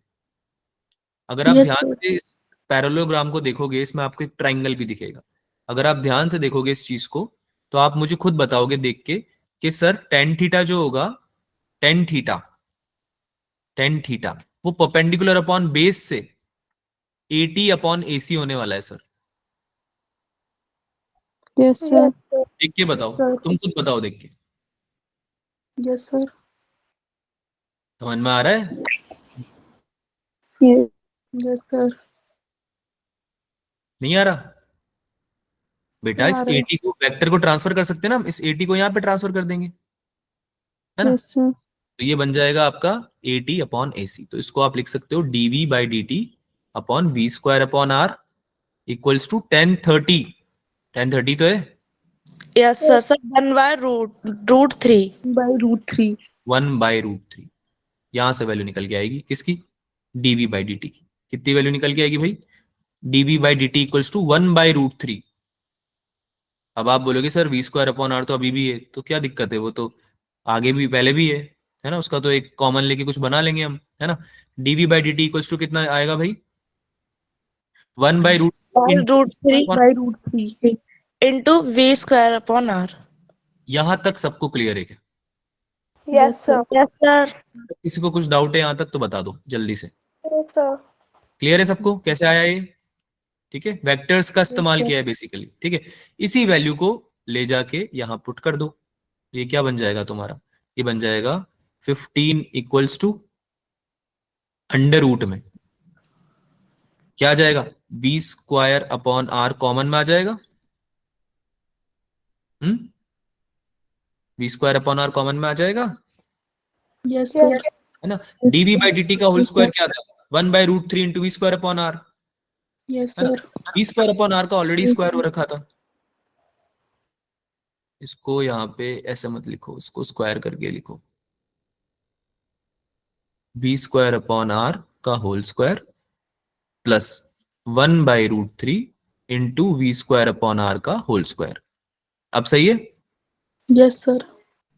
अगर आप यस ध्यान सर। से इस पैरेललोग्राम को देखोगे, इसमें आपको एक ट्राइंगल भी दिखेगा। अगर आप ध्यान से देखोगे इस चीज को, तो आप मुझे खुद बताओगे देख के कि सर टेन थीटा जो होगा, टेन थीटा टेन थीटा, वो परपेंडिकुलर अपॉन बेस से AT अपॉन AC होने वाला है सर। Yes, sir. देख के बताओ, सर। तुम खुद बताओ देख के, Yes, sir. समझ में आ रहा है? Yes. Yes, sir. नहीं आ रहा बेटा? नहीं इस आ रहा है। AT को, वेक्टर को ट्रांसफर कर सकते हैं ना हम, इस AT को यहाँ पे ट्रांसफर कर देंगे, है ना? Yes, sir. तो ये बन जाएगा आपका AT अपॉन AC। तो इसको आप लिख सकते हो dV by dt upon V square upon R equals to 1030। 1030 तो है, Yes, sir. Sir, 1 by root 3. By √3. 1/√3। यहां से वैल्यू निकल के आएगी किसकी? dV बाई dt की। कितनी वैल्यू निकल के आएगी भाई? dV by dt equals to 1/√3। अब आप बोलोगे sir V square upon R तो अभी भी है, तो क्या दिक्कत है? वो तो आगे भी पहले भी है ना? उसका तो एक कॉमन लेके कुछ बना लेंगे हम, है ना? dV by dt equals to कितना आएगा भाई? 1/√3 By root 3 By √3. into V square upon R. यहां तक सबको क्लियर है क्या? Yes, sir. Yes, sir. किसी को कुछ डाउट है यहां तक तो बता दो जल्दी से। Yes, sir. क्लियर है सबको कैसे आया ये? ठीक है, वेक्टर्स का इस्तेमाल किया है बेसिकली। ठीक है, इसी वैल्यू को ले जाके यहां पुट कर दो, ये क्या बन जाएगा तुम्हारा? ये बन जाएगा 15 इक्वल्स टू अंडर रूट में क्या आ जाएगा? V square upon R common में आ जाएगा। V square upon R common में आ जाएगा, Yes, sir. है ना? dV बाई dt का होल स्क्वायर क्या था? 1/√3 into V square upon R, Yes, है ना? sir. V square upon R का ऑलरेडी स्क्वायर हो रखा था। इसको यहाँ पे ऐसे मत लिखो, इसको स्क्वायर करके लिखो, V स्क्वायर अपॉन R का whole square plus 1/√3 into V square upon R का होल स्क्वायर। अब सही है, Yes, sir.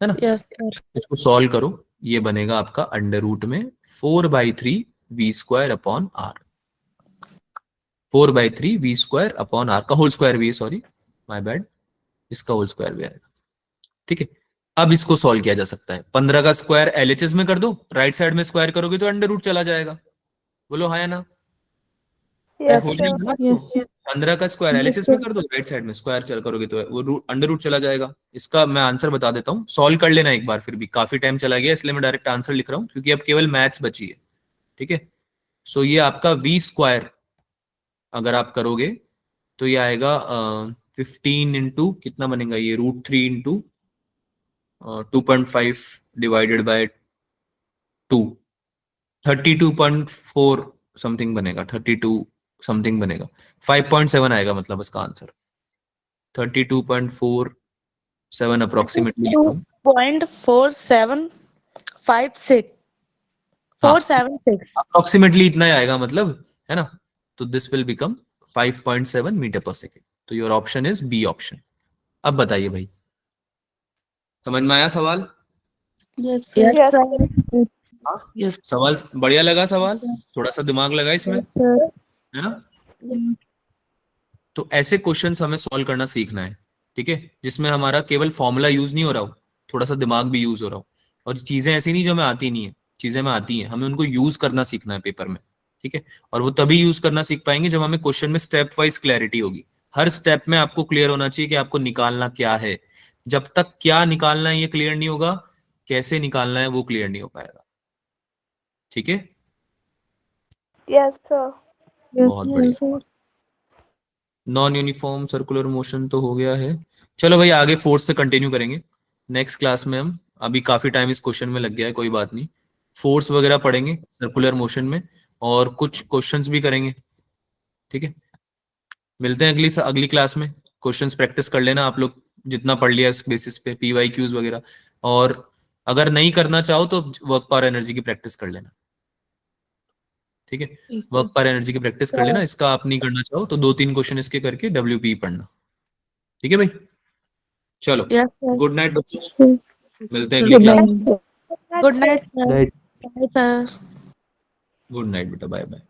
है ना? Yes, sir. इसको सॉल्व करो, ये बनेगा आपका अंडर रूट में 4/3 V square upon R। 4/3 V square upon R का होल स्क्वायर भी है, सॉरी माय बैड, इसका होल स्क्वायर भी आएगा। ठीक है, अब इसको सॉल्व किया जा सकता है। 15 का स्क्वायर LHS में कर दो, राइट साइड में स्क्वायर करोगे तो अंडर रूट चला जाएगा। बोलो हाँ या ना? Yes, हो sir. जाएगा ना? Yes. 15 का स्क्वायर LHS में कर दो, राइट साइड में स्क्वायर चल करोगे तो वो अंडर रूट चला जाएगा। इसका मैं आंसर बता देता हूँ, सॉल्व कर लेना एक बार, फिर भी काफी टाइम चला गया इसलिए मैं डायरेक्ट आंसर लिख रहा हूँ क्योंकि अब केवल मैथ्स बची है। ठीक है, सो ये आपका V स्क्वायर अगर आप करोगे तो ये आएगा 15 इंटू कितना बनेगा ये? √3 इंटू 2.5 डिवाइडेड बाय 2, 32.4 समथिंग बनेगा, 32 समथिंग बनेगा, 5.7 आएगा मतलब इसका आंसर 32.47 अप्रोक्सीमेटली। 2.4756. 476. अप्रोक्सीमेटली इतना ही आएगा मतलब, है ना? तो this will become 5.7 metre per second. तो your option is B option. अब बताइए भाई, समझ में आया सवाल? Yes, sir. Yes, Yes, sir. sir. हाँ? Yes. सवाल बढ़िया लगा? सवाल थोड़ा सा दिमाग लगा इसमें, Yes, sir. है ना? तो ऐसे क्वेश्चंस हमें सॉल्व करना सीखना है, ठीक है, जिसमें हमारा केवल फॉर्मूला यूज नहीं हो रहा हो, थोड़ा सा दिमाग भी यूज हो रहा हो। और चीजें ऐसी नहीं जो हमें आती नहीं है, चीजें हमें आती हैं, हमें उनको यूज करना सीखना है पेपर में। ठीक है, और वो तभी यूज करना सीख पाएंगे जब हमें क्वेश्चन में स्टेप वाइज क्लैरिटी होगी। हर स्टेप में आपको क्लियर होना चाहिए कि आपको निकालना क्या है। जब तक क्या निकालना है ये क्लियर नहीं होगा, कैसे निकालना है वो क्लियर नहीं हो पाएगा। ठीक है, Yes, sir. बहुत बढ़िया। Yes, sir. Non uniform circular motion तो हो गया है। चलो भाई आगे फोर्स से कंटिन्यू करेंगे नेक्स्ट क्लास में हम। अभी काफी टाइम इस क्वेश्चन में लग गया है, कोई बात नहीं, फोर्स वगैरह पढ़ेंगे सर्कुलर मोशन में और कुछ क्वेश्चंस भी करेंगे। ठीक है, मिलते हैं अगली क्लास में। क्वेश्चंस प्रैक्टिस कर लेना आप लोग, जितना पढ़ लिया इस बेसिस पे, PYQs वगैरह। और अगर नहीं करना चाहो तो वर्क पावर एनर्जी की प्रैक्टिस कर लेना। ठीक है, वर्क पावर एनर्जी की प्रैक्टिस कर लेना। इसका आप नहीं करना चाहो तो 2-3 क्वेश्चन इसके करके WPE पढ़ना। ठीक है भाई, चलो Yes, sir. गुड नाइट बच्चों, मिलते हैं अगली Good class. night. Good night, sir. Right. Bye, sir. Good night बेटा, बाय बाय।